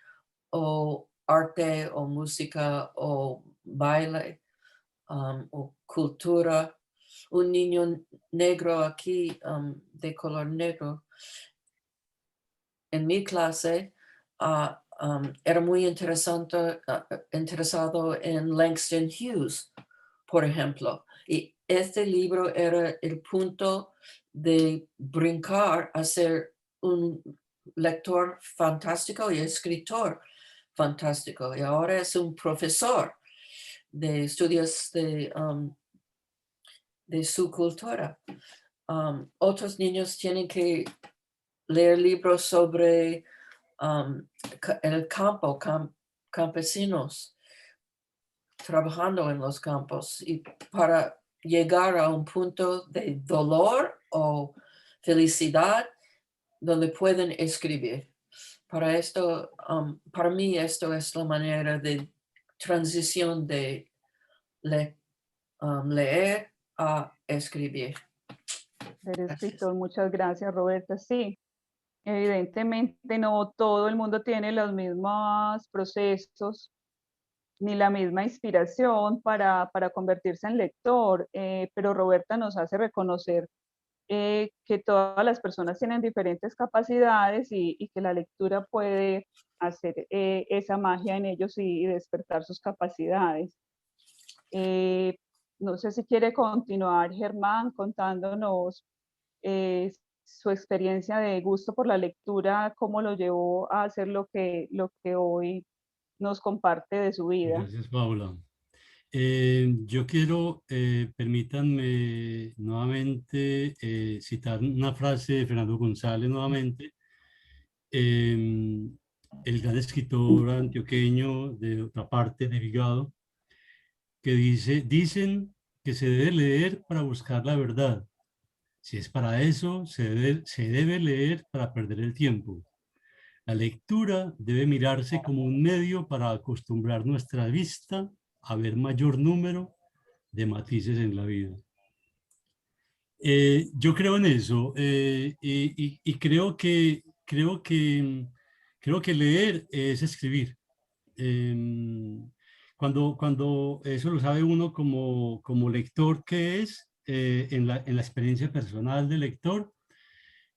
o arte o música o baile, o cultura. Un niño negro aquí, de color negro, en mi clase, era muy interesado en Langston Hughes, por ejemplo. Y este libro era el punto de brincar a ser un lector fantástico y escritor fantástico. Y ahora es un profesor de estudios de su cultura. Otros niños tienen que leer libros sobre el campo, campesinos trabajando en los campos, y para llegar a un punto de dolor o felicidad donde pueden escribir. Para esto, para mí esto es la manera de transición de leer a escribir. Ser Gracias. escritor, muchas gracias, Roberta. Sí, evidentemente no todo el mundo tiene los mismos procesos ni la misma inspiración para convertirse en lector, pero Roberta nos hace reconocer que todas las personas tienen diferentes capacidades y que la lectura puede hacer esa magia en ellos y despertar sus capacidades. No sé si quiere continuar, Germán, contándonos su experiencia de gusto por la lectura, cómo lo llevó a hacer lo que hoy nos comparte de su vida. Gracias, Paula. Yo quiero, permítanme nuevamente citar una frase de Fernando González nuevamente, el gran escritor antioqueño de otra parte de Vigado, que dicen que se debe leer para buscar la verdad. Si es para eso, se debe leer para perder el tiempo. La lectura debe mirarse como un medio para acostumbrar nuestra vista a ver mayor número de matices en la vida. Yo creo en eso, y creo que leer es escribir. cuando eso lo sabe uno como lector, que es en la experiencia personal del lector,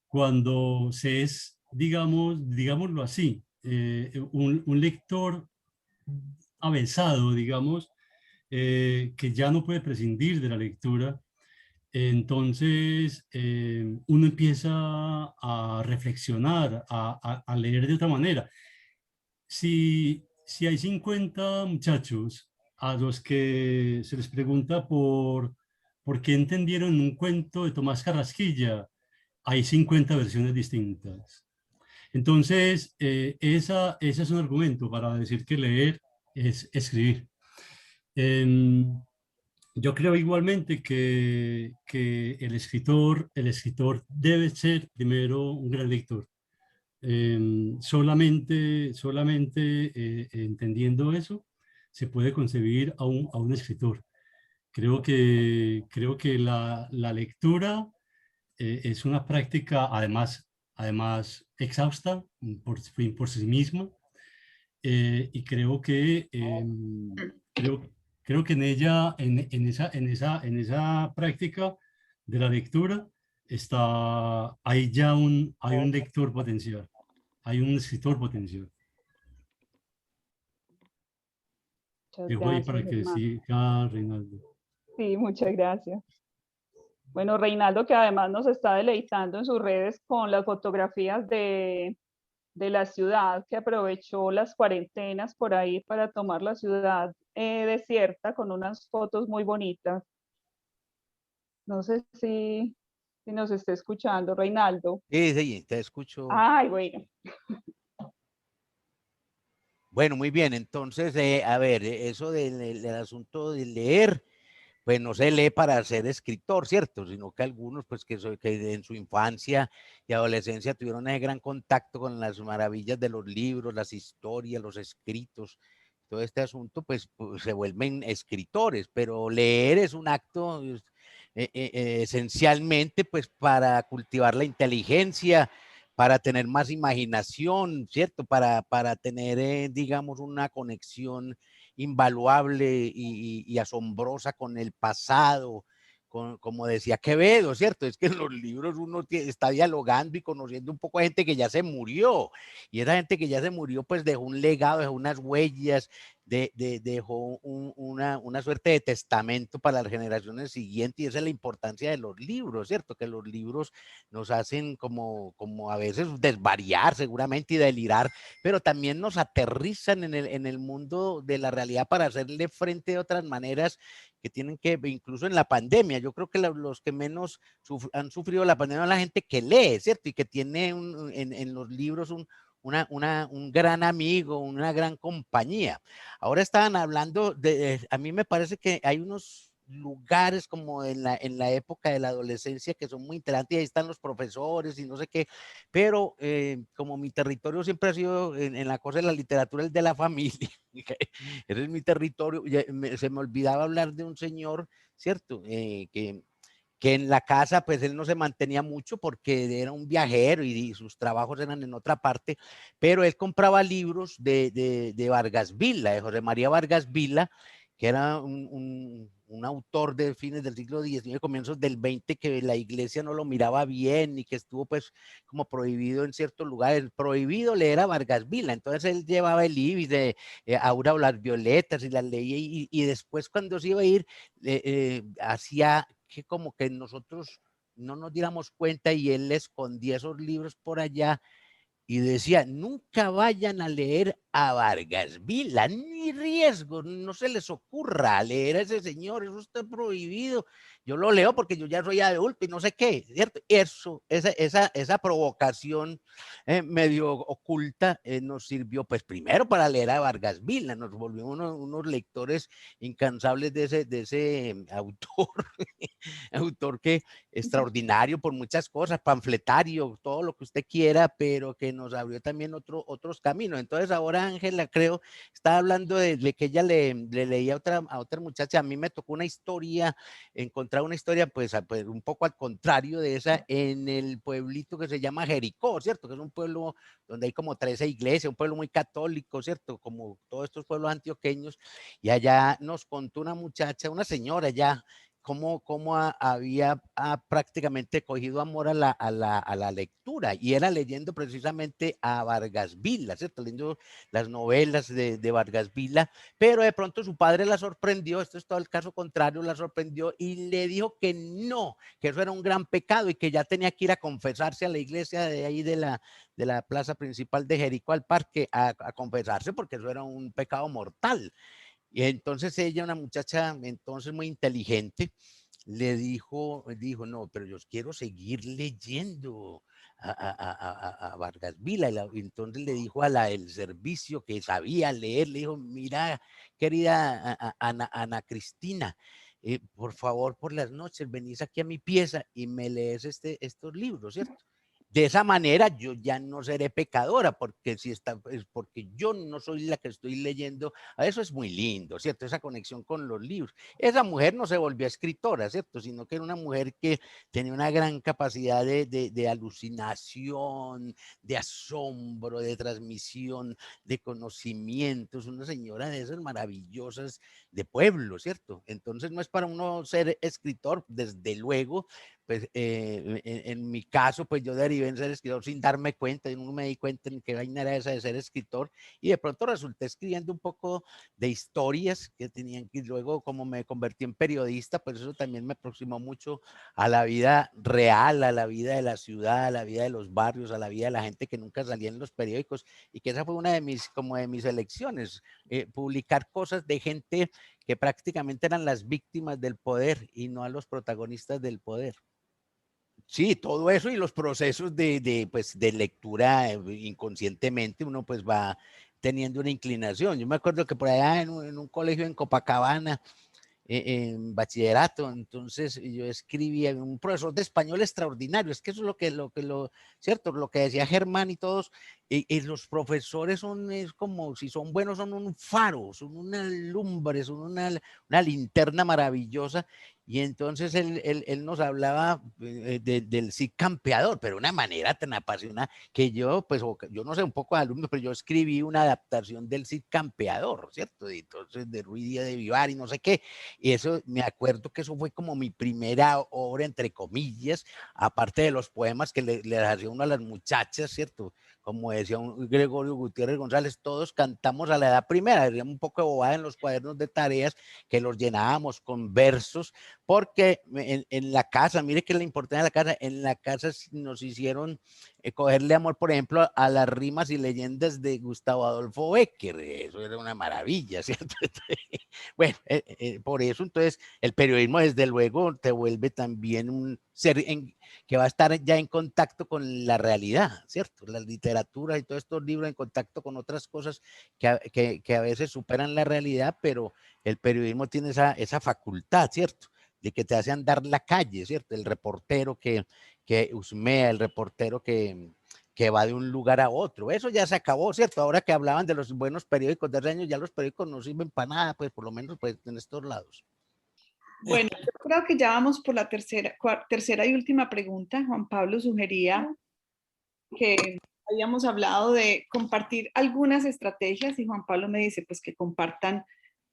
cuando se es, digámoslo así, un lector avesado, digamos, que ya no puede prescindir de la lectura. Entonces, uno empieza a reflexionar, a leer de otra manera. Si hay 50 muchachos a los que se les pregunta por qué entendieron un cuento de Tomás Carrasquilla, hay 50 versiones distintas. Entonces, ese es un argumento para decir que leer es escribir. Yo creo igualmente que el escritor debe ser primero un gran lector. Solamente entendiendo eso, se puede concebir a un escritor. Creo que la lectura es una práctica, además exhausta por sí misma, y creo que en ella, en esa práctica de la lectura, hay un lector potencial, hay un escritor potencial. Muchas Dejo ahí para gracias, que Germán. siga Reinaldo. Sí, muchas gracias. Bueno, Reinaldo, que además nos está deleitando en sus redes con las fotografías de la ciudad, que aprovechó las cuarentenas por ahí para tomar la ciudad desierta con unas fotos muy bonitas. No sé si nos está escuchando, Reinaldo. Sí, sí, te escucho. Ay, bueno. Bueno, muy bien. Entonces, a ver, eso del asunto de leer, pues no se lee para ser escritor, ¿cierto? Sino que algunos, pues que en su infancia y adolescencia tuvieron ese gran contacto con las maravillas de los libros, las historias, los escritos, todo este asunto, pues se vuelven escritores, pero leer es un acto esencialmente, pues para cultivar la inteligencia, para tener más imaginación, ¿cierto? Para tener, digamos, una conexión invaluable y asombrosa con el pasado, como decía Quevedo, ¿cierto? Es que en los libros uno está dialogando y conociendo un poco a gente que ya se murió, y esa gente que ya se murió pues dejó un legado, dejó unas huellas, dejó una suerte de testamento para las generaciones siguientes, y esa es la importancia de los libros, ¿cierto? Que los libros nos hacen como a veces desvariar seguramente y delirar, pero también nos aterrizan en el mundo de la realidad para hacerle frente de otras maneras que tienen que, incluso en la pandemia, yo creo que los que menos han sufrido la pandemia son la gente que lee, ¿cierto? Y que tiene en los libros un gran amigo, una gran compañía. Ahora estaban hablando a mí me parece que hay unos lugares como en la época de la adolescencia que son muy interesantes, y ahí están los profesores y no sé qué, pero como mi territorio siempre ha sido en la cosa de la literatura, el de la familia, ese es mi territorio, se me olvidaba hablar de un señor, ¿cierto? Que en la casa pues él no se mantenía mucho porque era un viajero y sus trabajos eran en otra parte, pero él compraba libros de Vargas Vila, de José María Vargas Vila, que era un autor de fines del siglo XIX, comienzos del XX, que la iglesia no lo miraba bien y que estuvo pues como prohibido en ciertos lugares, prohibido leer a Vargas Vila. Entonces él llevaba el libro de Aura o las violetas y las leía, y después cuando se iba a ir hacía que como que nosotros no nos diéramos cuenta, y él le escondía esos libros por allá y decía: nunca vayan a leer a Vargas Vila, ni riesgo, no se les ocurra leer a ese señor, eso está prohibido. Yo lo leo porque yo ya soy adulto y no sé qué, ¿cierto? Esa provocación medio oculta nos sirvió, pues primero para leer a Vargas Vila, nos volvimos unos lectores incansables de ese autor, autor que extraordinario por muchas cosas, panfletario, todo lo que usted quiera, pero que nos abrió también otros caminos. Entonces ahora Ángela, creo, está hablando de que ella le leía a otra muchacha. A mí me tocó una historia, encontrar una historia pues un poco al contrario de esa en el pueblito que se llama Jericó, ¿cierto? Que es un pueblo donde hay como 13 iglesias, un pueblo muy católico, ¿cierto? Como todos estos pueblos antioqueños. Y allá nos contó una muchacha, una señora ya, cómo había prácticamente cogido amor a la lectura, y era leyendo precisamente a Vargas Vila, ¿cierto? Leyendo las novelas de Vargas Vila, pero de pronto su padre la sorprendió, esto es todo el caso contrario, la sorprendió y le dijo que no, que eso era un gran pecado y que ya tenía que ir a confesarse a la iglesia de ahí de la plaza principal de Jericó, al parque, a confesarse, porque eso era un pecado mortal. Y entonces ella, una muchacha entonces muy inteligente, le dijo, no, pero yo quiero seguir leyendo a Vargas Vila. Y entonces le dijo a la del servicio que sabía leer, le dijo, mira, querida Ana Cristina, por favor, por las noches venís aquí a mi pieza y me lees estos libros, ¿cierto? De esa manera yo ya no seré pecadora, porque porque yo no soy la que estoy leyendo. Eso es muy lindo, ¿cierto? Esa conexión con los libros. Esa mujer no se volvió escritora, ¿cierto? Sino que era una mujer que tenía una gran capacidad de alucinación, de asombro, de transmisión, de conocimientos. Una señora de esas maravillosas de pueblo, ¿cierto? Entonces no es para uno ser escritor, desde luego. Pues en mi caso, pues yo derivé en ser escritor sin darme cuenta, y no me di cuenta en qué vaina era esa de ser escritor, y de pronto resulté escribiendo un poco de historias que tenían que, luego como me convertí en periodista, pues eso también me aproximó mucho a la vida real, a la vida de la ciudad, a la vida de los barrios, a la vida de la gente que nunca salía en los periódicos, y que esa fue una de mis elecciones, publicar cosas de gente que prácticamente eran las víctimas del poder y no a los protagonistas del poder. Sí, todo eso y los procesos pues, de lectura inconscientemente uno pues va teniendo una inclinación. Yo me acuerdo que por allá en un colegio en Copacabana, en bachillerato, entonces yo escribía, un profesor de español extraordinario, es que eso es cierto, lo que decía Germán y todos, y los profesores es como, si son buenos, son un faro, son una lumbre, son una linterna maravillosa. Y entonces él nos hablaba del Cid Campeador, pero de una manera tan apasionada que yo, pues, yo no sé, un poco de alumno, pero yo escribí una adaptación del Cid Campeador, ¿cierto? Y entonces de Ruiz Díaz de Vivar y no sé qué. Y eso, me acuerdo que eso fue como mi primera obra, entre comillas, aparte de los poemas que le hacía uno a las muchachas, ¿cierto? Como decía un Gregorio Gutiérrez González, todos cantamos a la edad primera, hacíamos un poco de bobada en los cuadernos de tareas que los llenábamos con versos, porque en la casa, mire que es la importancia de la casa, en la casa nos hicieron cogerle amor, por ejemplo, a las rimas y leyendas de Gustavo Adolfo Bécquer. Eso era una maravilla, ¿cierto? Bueno, por eso entonces el periodismo desde luego te vuelve también un ser que va a estar ya en contacto con la realidad, ¿cierto? La literatura y todos estos libros en contacto con otras cosas que a veces superan la realidad, pero el periodismo tiene esa facultad, ¿cierto? De que te hace andar la calle, ¿cierto? El reportero que husmea, el reportero que va de un lugar a otro. Eso ya se acabó, ¿cierto? Ahora que hablaban de los buenos periódicos de años, ya los periódicos no sirven para nada, pues por lo menos pues, en estos lados. Bueno, yo creo que ya vamos por la tercera y última pregunta. Juan Pablo sugería que habíamos hablado de compartir algunas estrategias y Juan Pablo me dice pues que compartan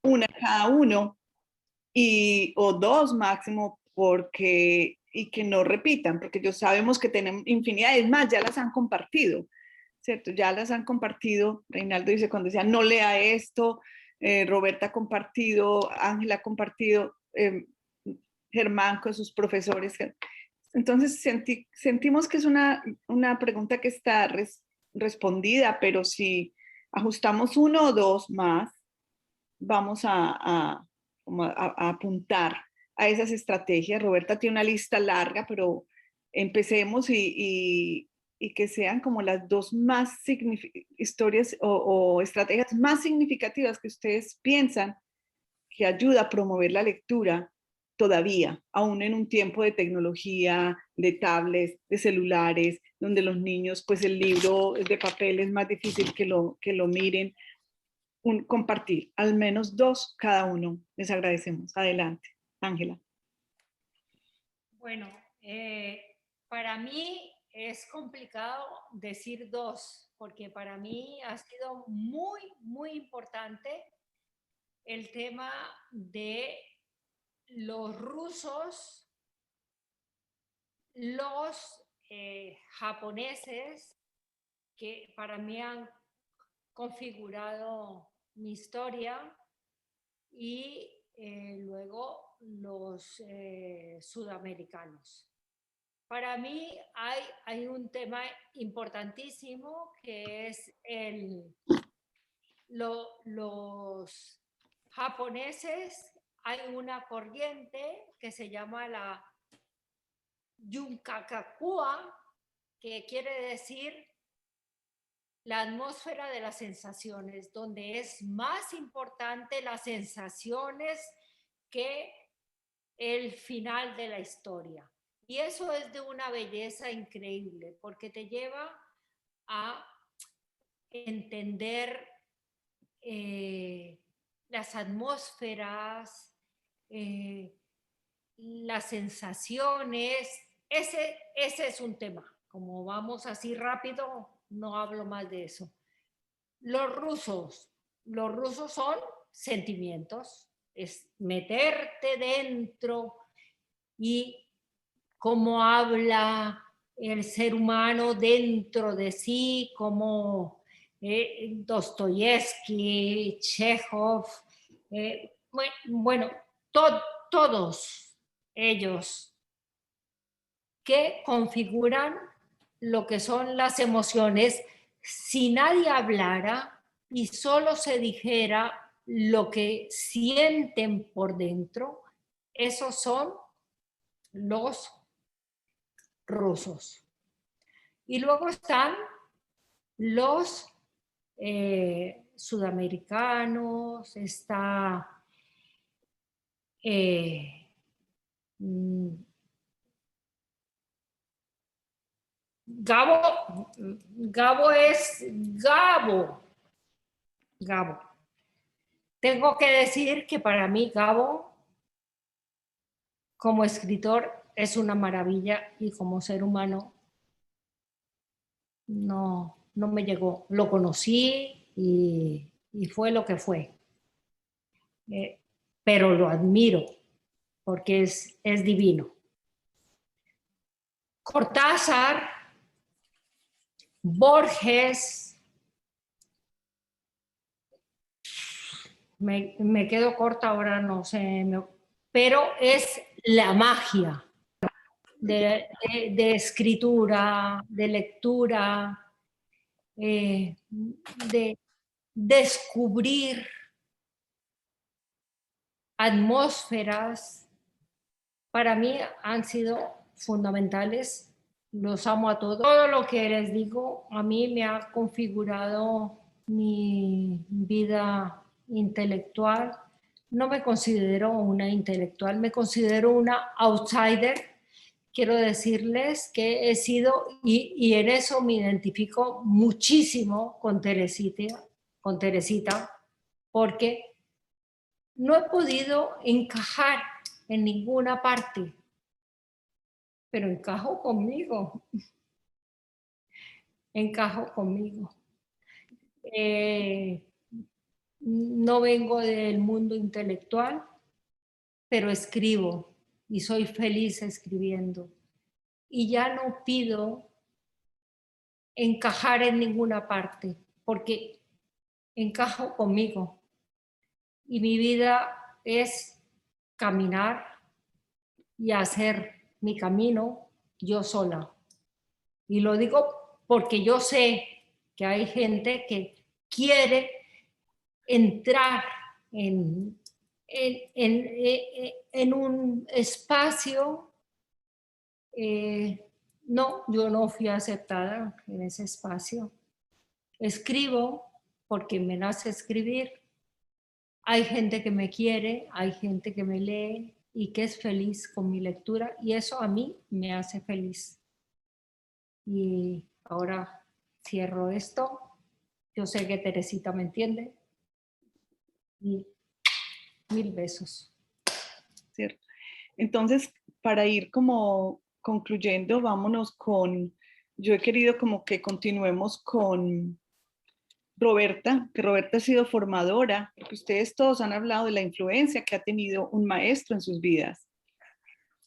una cada uno o dos máximo, y que no repitan, porque ya sabemos que tenemos infinidad, es más, ya las han compartido, ¿cierto? Ya las han compartido. Reinaldo dice, cuando decía no lea esto, Roberta ha compartido, Ángela ha compartido, Germán con sus profesores. Entonces sentimos que es una pregunta que está respondida, pero si ajustamos uno o dos más, vamos a apuntar a esas estrategias. Roberta tiene una lista larga, pero empecemos y que sean como las dos más historias o estrategias más significativas que ustedes piensan que ayuda a promover la lectura todavía, aún en un tiempo de tecnología, de tablets, de celulares, donde los niños, pues el libro de papel es más difícil que lo miren. Compartir, al menos 2 cada uno. Les agradecemos. Adelante, Ángela. Bueno, para mí es complicado decir 2, porque para mí ha sido muy, muy importante el tema de los rusos, los japoneses, que para mí han configurado mi historia, y luego los sudamericanos. Para mí hay un tema importantísimo que es los japoneses. Hay una corriente que se llama la Yunkakakua, que quiere decir la atmósfera de las sensaciones, donde es más importante las sensaciones que el final de la historia. Y eso es de una belleza increíble, porque te lleva a entender las atmósferas, las sensaciones. Ese es un tema. Como vamos así rápido, no hablo más de eso. Los rusos son sentimientos, es meterte dentro, y cómo habla el ser humano dentro de sí, como Dostoyevsky, Chekhov, bueno, todos ellos que configuran lo que son las emociones. Si nadie hablara y solo se dijera lo que sienten por dentro, esos son los rusos. Y luego están los sudamericanos, está Gabo es Gabo. Tengo que decir que para mí Gabo, como escritor, es una maravilla, y como ser humano no me llegó. Lo conocí y fue lo que fue. Pero lo admiro porque es divino. Cortázar, Borges, me quedo corta ahora, no sé, pero es la magia de escritura, de lectura, de descubrir atmósferas. Para mí han sido fundamentales. Los amo a todos. Todo lo que les digo a mí me ha configurado mi vida intelectual. No me considero una intelectual, me considero una outsider. Quiero decirles que he sido, y en eso me identifico muchísimo con Teresita, porque no he podido encajar en ninguna parte, pero encajo conmigo. No vengo del mundo intelectual, pero escribo y soy feliz escribiendo. Y ya no pido encajar en ninguna parte, porque encajo conmigo. Y mi vida es caminar y hacer mi camino yo sola. Y lo digo porque yo sé que hay gente que quiere entrar en un espacio. No, yo no fui aceptada en ese espacio. Escribo porque me nace escribir. Hay gente que me quiere, hay gente que me lee, y que es feliz con mi lectura, y eso a mí me hace feliz. Y ahora cierro esto. Yo sé que Teresita me entiende. Y 1000 besos. ¿Cierto? Entonces, para ir como concluyendo, vámonos con, yo he querido como que continuemos con Roberta, que Roberta ha sido formadora, porque ustedes todos han hablado de la influencia que ha tenido un maestro en sus vidas.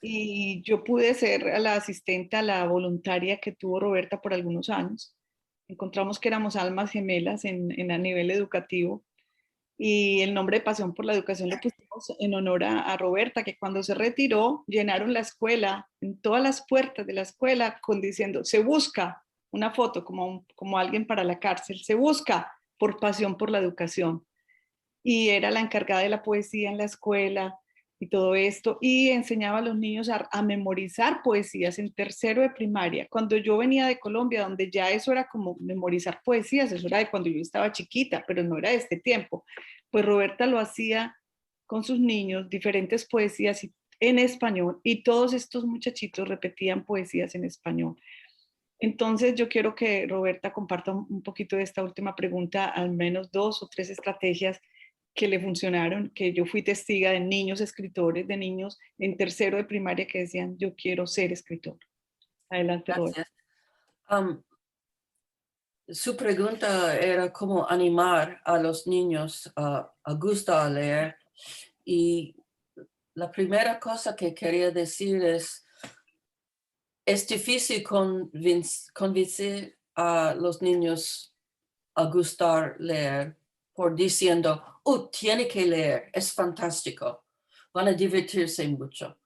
Y yo pude ser la asistente, a la voluntaria que tuvo Roberta por algunos años. Encontramos que éramos almas gemelas a nivel educativo. Y el nombre de Pasión por la Educación lo pusimos en honor a Roberta, que cuando se retiró llenaron la escuela, en todas las puertas de la escuela, diciendo, se busca una foto como alguien para la cárcel, se busca por pasión por la educación. Y era la encargada de la poesía en la escuela y todo esto, y enseñaba a los niños a memorizar poesías en tercero de primaria. Cuando yo venía de Colombia, donde ya eso era como memorizar poesías, eso era de cuando yo estaba chiquita, pero no era de este tiempo, pues Roberta lo hacía con sus niños, diferentes poesías en español, y todos estos muchachitos repetían poesías en español. Entonces yo quiero que Roberta comparta un poquito de esta última pregunta, al menos 2 o 3 estrategias que le funcionaron, que yo fui testiga de niños escritores, de niños en tercero de primaria que decían, yo quiero ser escritor. Adelante, Roberta. Su pregunta era cómo animar a los niños a gustar leer. Y la primera cosa que quería decir es difícil convencer a los niños a gustar leer por diciendo, tiene que leer, es fantástico, van a divertirse mucho.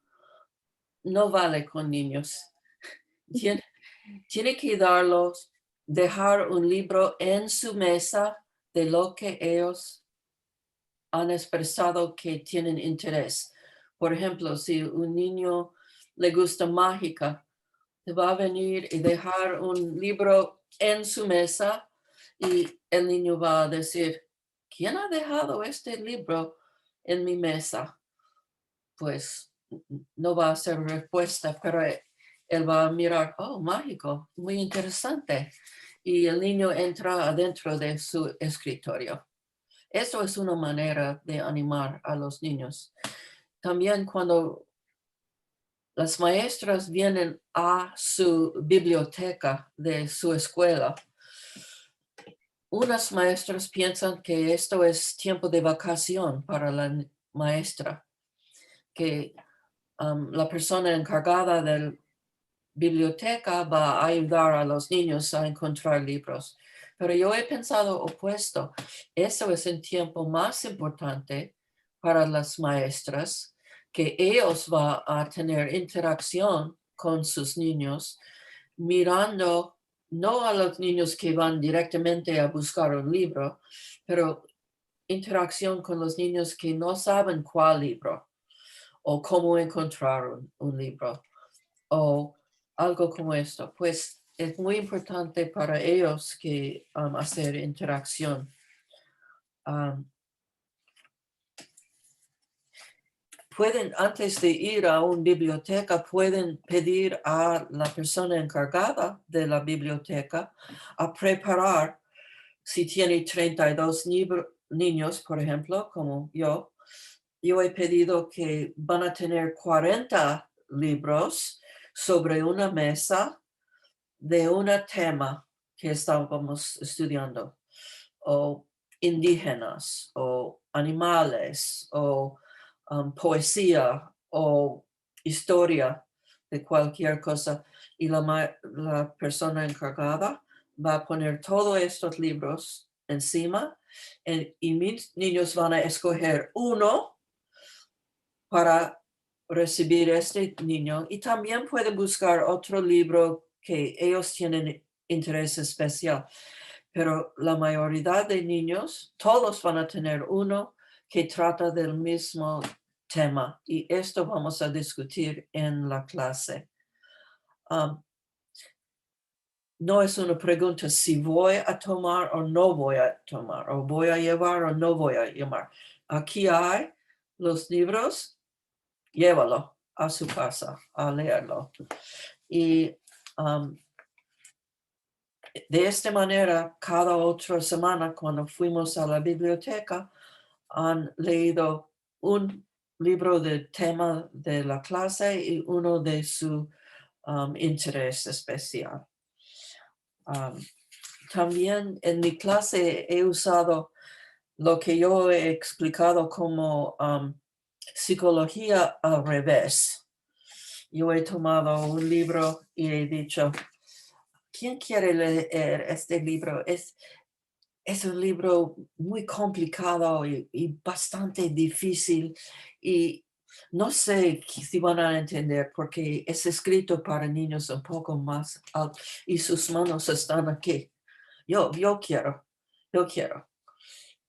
No vale con niños. Tiene que dejar un libro en su mesa de lo que ellos han expresado que tienen interés. Por ejemplo, si un niño le gusta mágica, te va a venir y dejar un libro en su mesa y el niño va a decir, ¿quién ha dejado este libro en mi mesa? Pues no va a ser respuesta, pero él va a mirar, mágico, muy interesante. Y el niño entra adentro de su escritorio. Eso es una manera de animar a los niños. También cuando las maestras vienen a su biblioteca de su escuela, unas maestras piensan que esto es tiempo de vacación para la maestra, que la persona encargada de la biblioteca va a ayudar a los niños a encontrar libros. Pero yo he pensado opuesto. Eso es el tiempo más importante para las maestras, que ellos van a tener interacción con sus niños, mirando no a los niños que van directamente a buscar un libro, pero interacción con los niños que no saben cuál libro o cómo encontrar un libro o algo como esto. Pues es muy importante para ellos que hacer interacción. Pueden, antes de ir a una biblioteca, pueden pedir a la persona encargada de la biblioteca a preparar, si tiene 32 niños, por ejemplo, como yo he pedido que van a tener 40 libros sobre una mesa de un tema que estábamos estudiando, o indígenas, o animales, o poesía, o historia de cualquier cosa. Y la persona encargada va a poner todos estos libros encima y mis niños van a escoger uno para recibir este niño, y también pueden buscar otro libro que ellos tienen interés especial. Pero la mayoría de niños, todos van a tener uno que trata del mismo tema, y esto vamos a discutir en la clase. No es una pregunta si voy a tomar o no voy a tomar, o voy a llevar o no voy a llevar. Aquí hay los libros llévalo a su casa a leerlo. Y de esta manera, cada otra semana, cuando fuimos a la biblioteca, han leído un libro del tema de la clase y uno de su interés especial. También en mi clase he usado lo que yo he explicado como psicología al revés. Yo he tomado un libro y he dicho, ¿quién quiere leer este libro? Es un libro muy complicado y bastante difícil y no sé si van a entender porque es escrito para niños un poco más altos y sus manos están aquí. Yo quiero.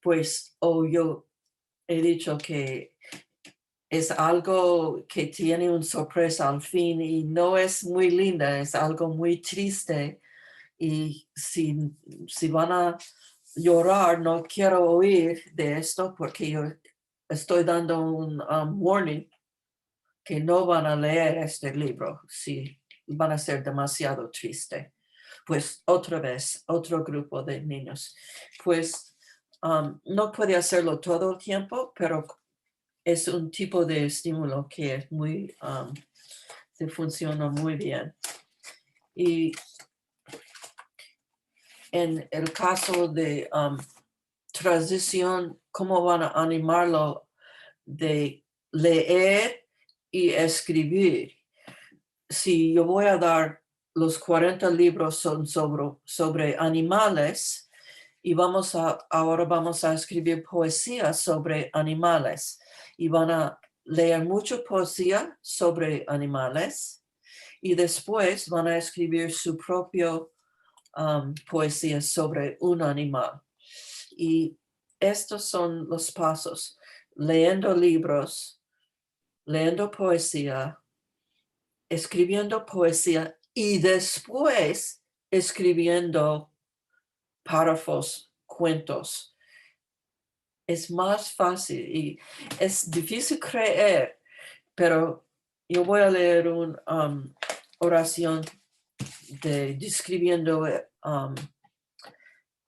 Pues, yo he dicho que es algo que tiene una sorpresa al fin y no es muy linda, es algo muy triste. Y si van a llorar, no quiero oír de esto porque yo estoy dando un warning que no van a leer este libro si van a ser demasiado triste. Pues otra vez, otro grupo de niños. Pues no puede hacerlo todo el tiempo, pero es un tipo de estímulo que es muy, se funciona muy bien. Y en el caso de transición, ¿cómo van a animarlo de leer y escribir? Si yo voy a dar los 40 libros son sobre animales y ahora vamos a escribir poesía sobre animales y van a leer mucha poesía sobre animales y después van a escribir su propio poesía sobre un animal. Y estos son los pasos: leyendo libros, leyendo poesía, escribiendo poesía y después escribiendo párrafos, cuentos. Es más fácil y es difícil creer, pero yo voy a leer una oración describiendo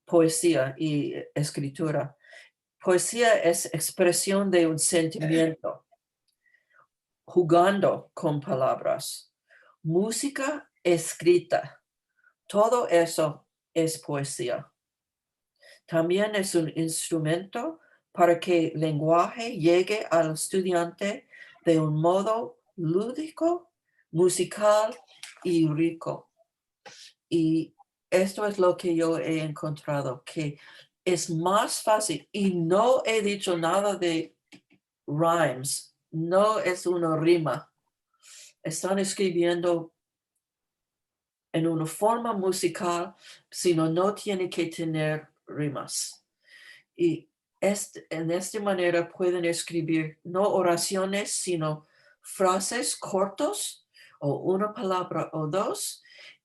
poesía y escritura. Poesía es expresión de un sentimiento, jugando con palabras. Música escrita, todo eso es poesía. También es un instrumento para que el lenguaje llegue al estudiante de un modo lúdico, musical y rico. Y esto es lo que yo he encontrado, que es más fácil y no he dicho nada de rhymes, no es una rima. Están escribiendo en una forma musical, sino no tiene que tener rimas. Y en esta manera pueden escribir no oraciones, sino frases cortos o una palabra o dos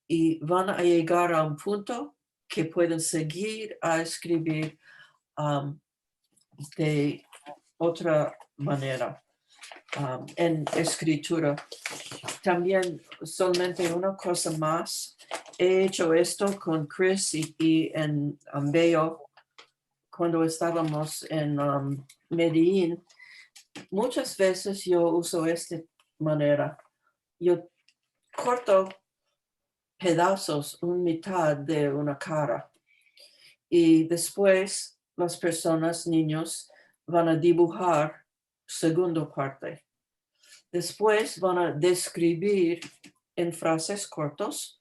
y van a llegar a un punto que pueden seguir a escribir de otra manera en escritura. También solamente una cosa más. He hecho esto con Chris y en Bello cuando estábamos en Medellín. Muchas veces yo uso esta manera. Yo corto pedazos, una mitad de una cara. Y después las personas, niños, van a dibujar segunda parte. Después van a describir en frases cortas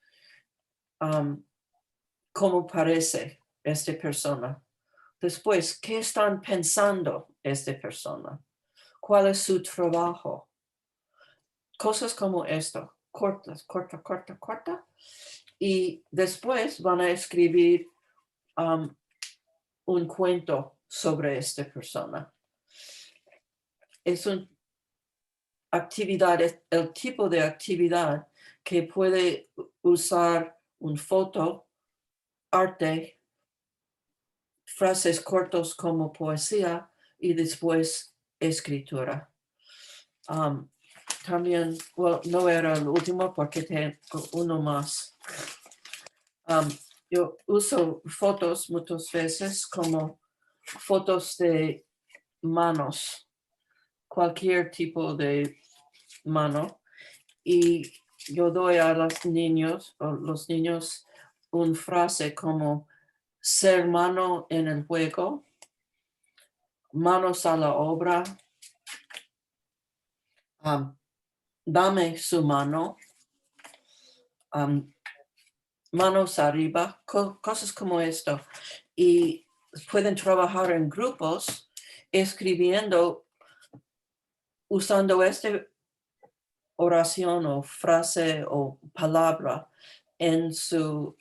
cómo parece esta persona. Después, ¿qué están pensando esta persona? ¿Cuál es su trabajo? Cosas como esto, corta. Y después van a escribir un cuento sobre esta persona. Es una actividad, el tipo de actividad que puede usar una foto, arte, frases cortas como poesía y después escritura. también, well, no era el último porque tengo uno más. Yo uso fotos muchas veces como fotos de manos, cualquier tipo de mano, y yo doy a los niños una frase como ser mano en el juego, manos a la obra, dame su mano, manos arriba, cosas como esto. Y pueden trabajar en grupos escribiendo, usando esta oración o frase o palabra en su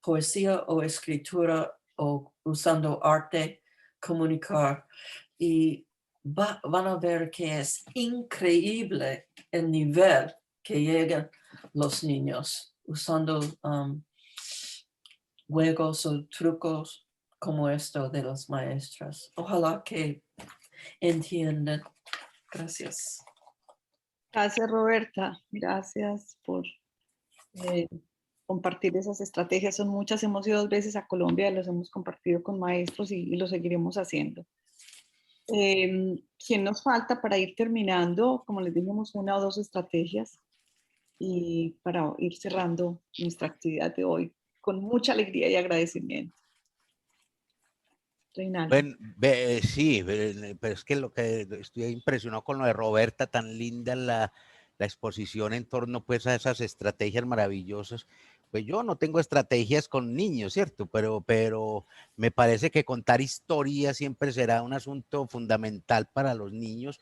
poesía o escritura o usando arte, comunicar. Y van a ver que es increíble el nivel que llegan los niños usando juegos o trucos como esto de las maestras. Ojalá que entiendan. Gracias. Gracias, Roberta. Gracias por compartir esas estrategias. Son muchas. Hemos ido 2 veces a Colombia, los hemos compartido con maestros y lo seguiremos haciendo. ¿Quién nos falta para ir terminando? Como les dijimos, 1 o 2 estrategias y para ir cerrando nuestra actividad de hoy con mucha alegría y agradecimiento. Reinaldo. Bueno, sí, pero es que lo que estoy impresionado con lo de Roberta, tan linda la exposición en torno pues a esas estrategias maravillosas. Pues yo no tengo estrategias con niños, ¿cierto? Pero me parece que contar historias siempre será un asunto fundamental para los niños.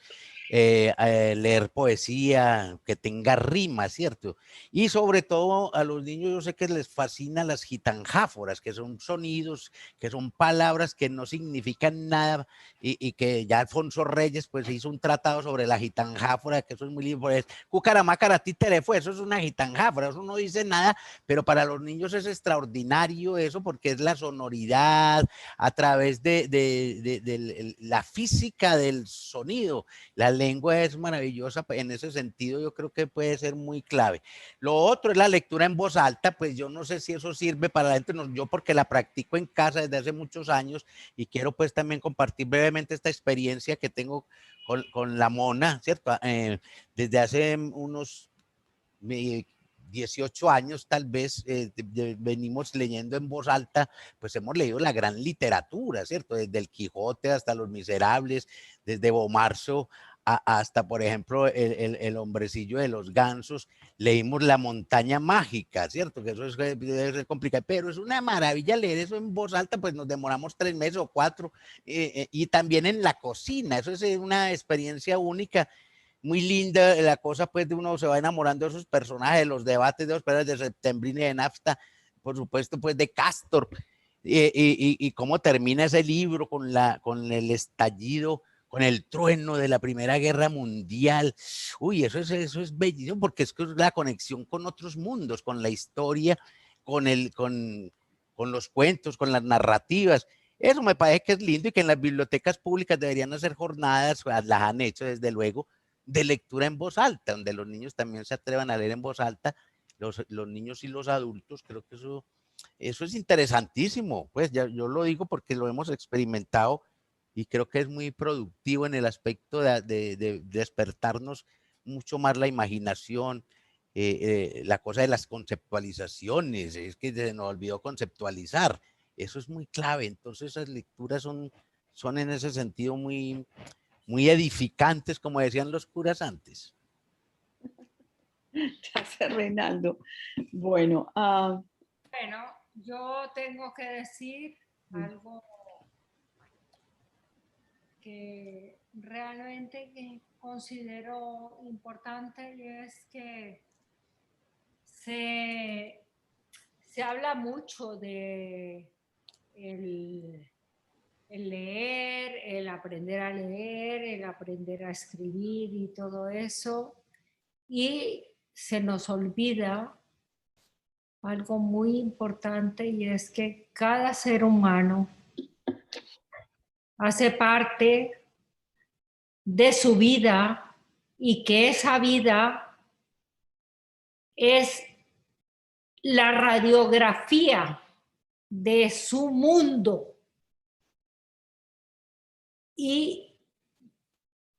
Leer poesía que tenga rima, ¿cierto? Y sobre todo a los niños yo sé que les fascinan las gitanjáforas, que son sonidos, que son palabras que no significan nada y que ya Alfonso Reyes pues hizo un tratado sobre la gitanjáfora, que eso es muy lindo, pues, cucaramácara títere fue, eso es una gitanjáfora, eso no dice nada, pero para los niños es extraordinario eso porque es la sonoridad a través de la física del sonido. La lengua es maravillosa en ese sentido, yo creo que puede ser muy clave. Lo otro es la lectura en voz alta, pues yo no sé si eso sirve para la gente, yo porque la practico en casa desde hace muchos años y quiero pues también compartir brevemente esta experiencia que tengo con la Mona, ¿cierto? Desde hace unos 18 años tal vez venimos leyendo en voz alta, pues hemos leído la gran literatura, ¿cierto? Desde el Quijote hasta Los Miserables, desde Bomarzo hasta, por ejemplo, el hombrecillo de los gansos, leímos La montaña mágica, ¿cierto? Que eso debe ser complicado, pero es una maravilla leer eso en voz alta, pues nos demoramos 3 meses o 4, y también en la cocina, eso es una experiencia única, muy linda la cosa, pues de uno se va enamorando de esos personajes, de los debates de los personajes de Septembrina y de Nafta, por supuesto, pues de Castor, y cómo termina ese libro con el estallido, con el trueno de la Primera Guerra Mundial. Uy, eso es bellísimo, porque es la conexión con otros mundos, con la historia, con los cuentos, con las narrativas. Eso me parece que es lindo y que en las bibliotecas públicas deberían hacer jornadas, las han hecho desde luego, de lectura en voz alta, donde los niños también se atrevan a leer en voz alta, los niños y los adultos. Creo que eso es interesantísimo, pues yo lo digo porque lo hemos experimentado y creo que es muy productivo en el aspecto de despertarnos mucho más la imaginación, la cosa de las conceptualizaciones, es que se nos olvidó conceptualizar, eso es muy clave. Entonces esas lecturas son en ese sentido muy edificantes, como decían los curas antes. Gracias, Reinaldo. Bueno, bueno, yo tengo que decir algo que realmente considero importante, y es que se habla mucho de el leer, el aprender a leer, el aprender a escribir y todo eso, y se nos olvida algo muy importante, y es que cada ser humano hace parte de su vida y que esa vida es la radiografía de su mundo. Y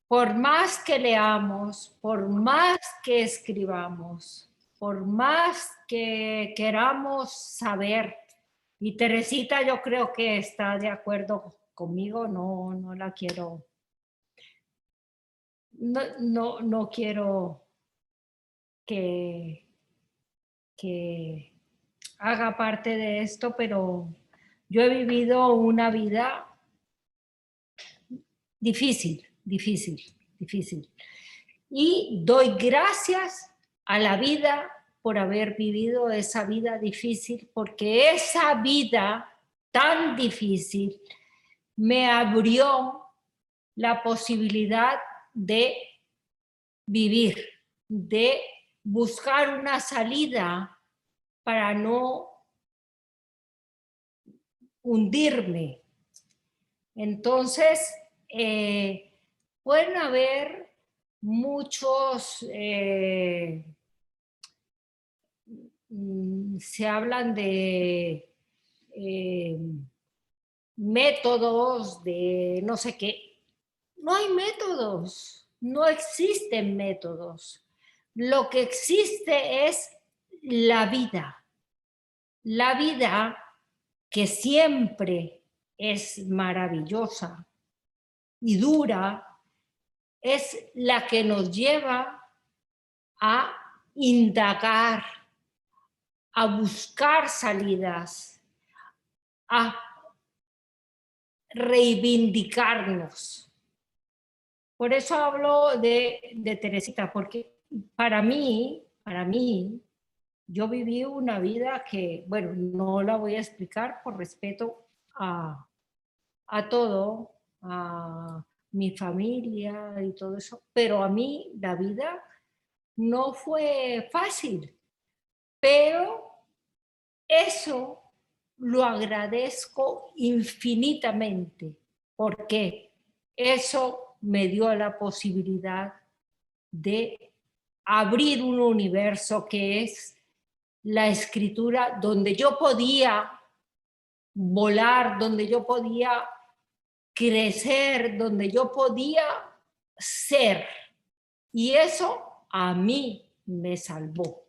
por más que leamos, por más que escribamos, por más que queramos saber, y Teresita yo creo que está de acuerdo conmigo, no la quiero, no quiero que haga parte de esto, pero yo he vivido una vida difícil. Y doy gracias a la vida por haber vivido esa vida difícil, porque esa vida tan difícil me abrió la posibilidad de vivir, de buscar una salida para no hundirme. Entonces, pueden haber muchos, se hablan de métodos, de no sé qué. No hay métodos, no existen métodos. Lo que existe es la vida que siempre es maravillosa y dura, es la que nos lleva a indagar, a buscar salidas, a reivindicarnos. Por eso hablo de Teresita, porque para mí, yo viví una vida que, bueno, no la voy a explicar por respeto a todo, a mi familia y todo eso, pero a mí la vida no fue fácil, pero eso lo agradezco infinitamente, porque eso me dio la posibilidad de abrir un universo que es la escritura, donde yo podía volar, donde yo podía crecer, donde yo podía ser. Y eso a mí me salvó.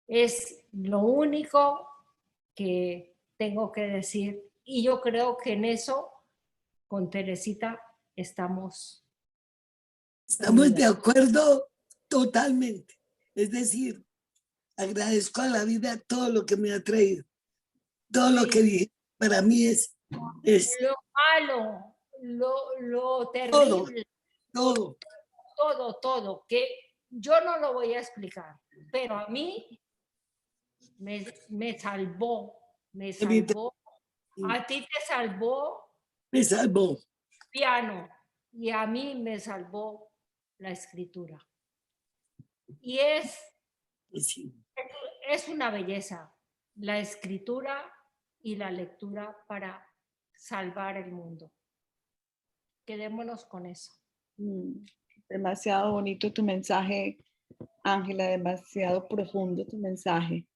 Es lo único que tengo que decir. Y yo creo que en eso, con Teresita, estamos de acuerdo totalmente. Es decir, agradezco a la vida todo lo que me ha traído. Todo lo que dije para mí es lo malo, lo terrible, todo, que yo no lo voy a explicar, pero a mí me salvó, a ti te salvó, me salvó piano, y a mí me salvó la escritura. Y es una belleza, la escritura y la lectura para salvar el mundo. Quedémonos con eso. Demasiado bonito tu mensaje, Ángela, demasiado profundo tu mensaje.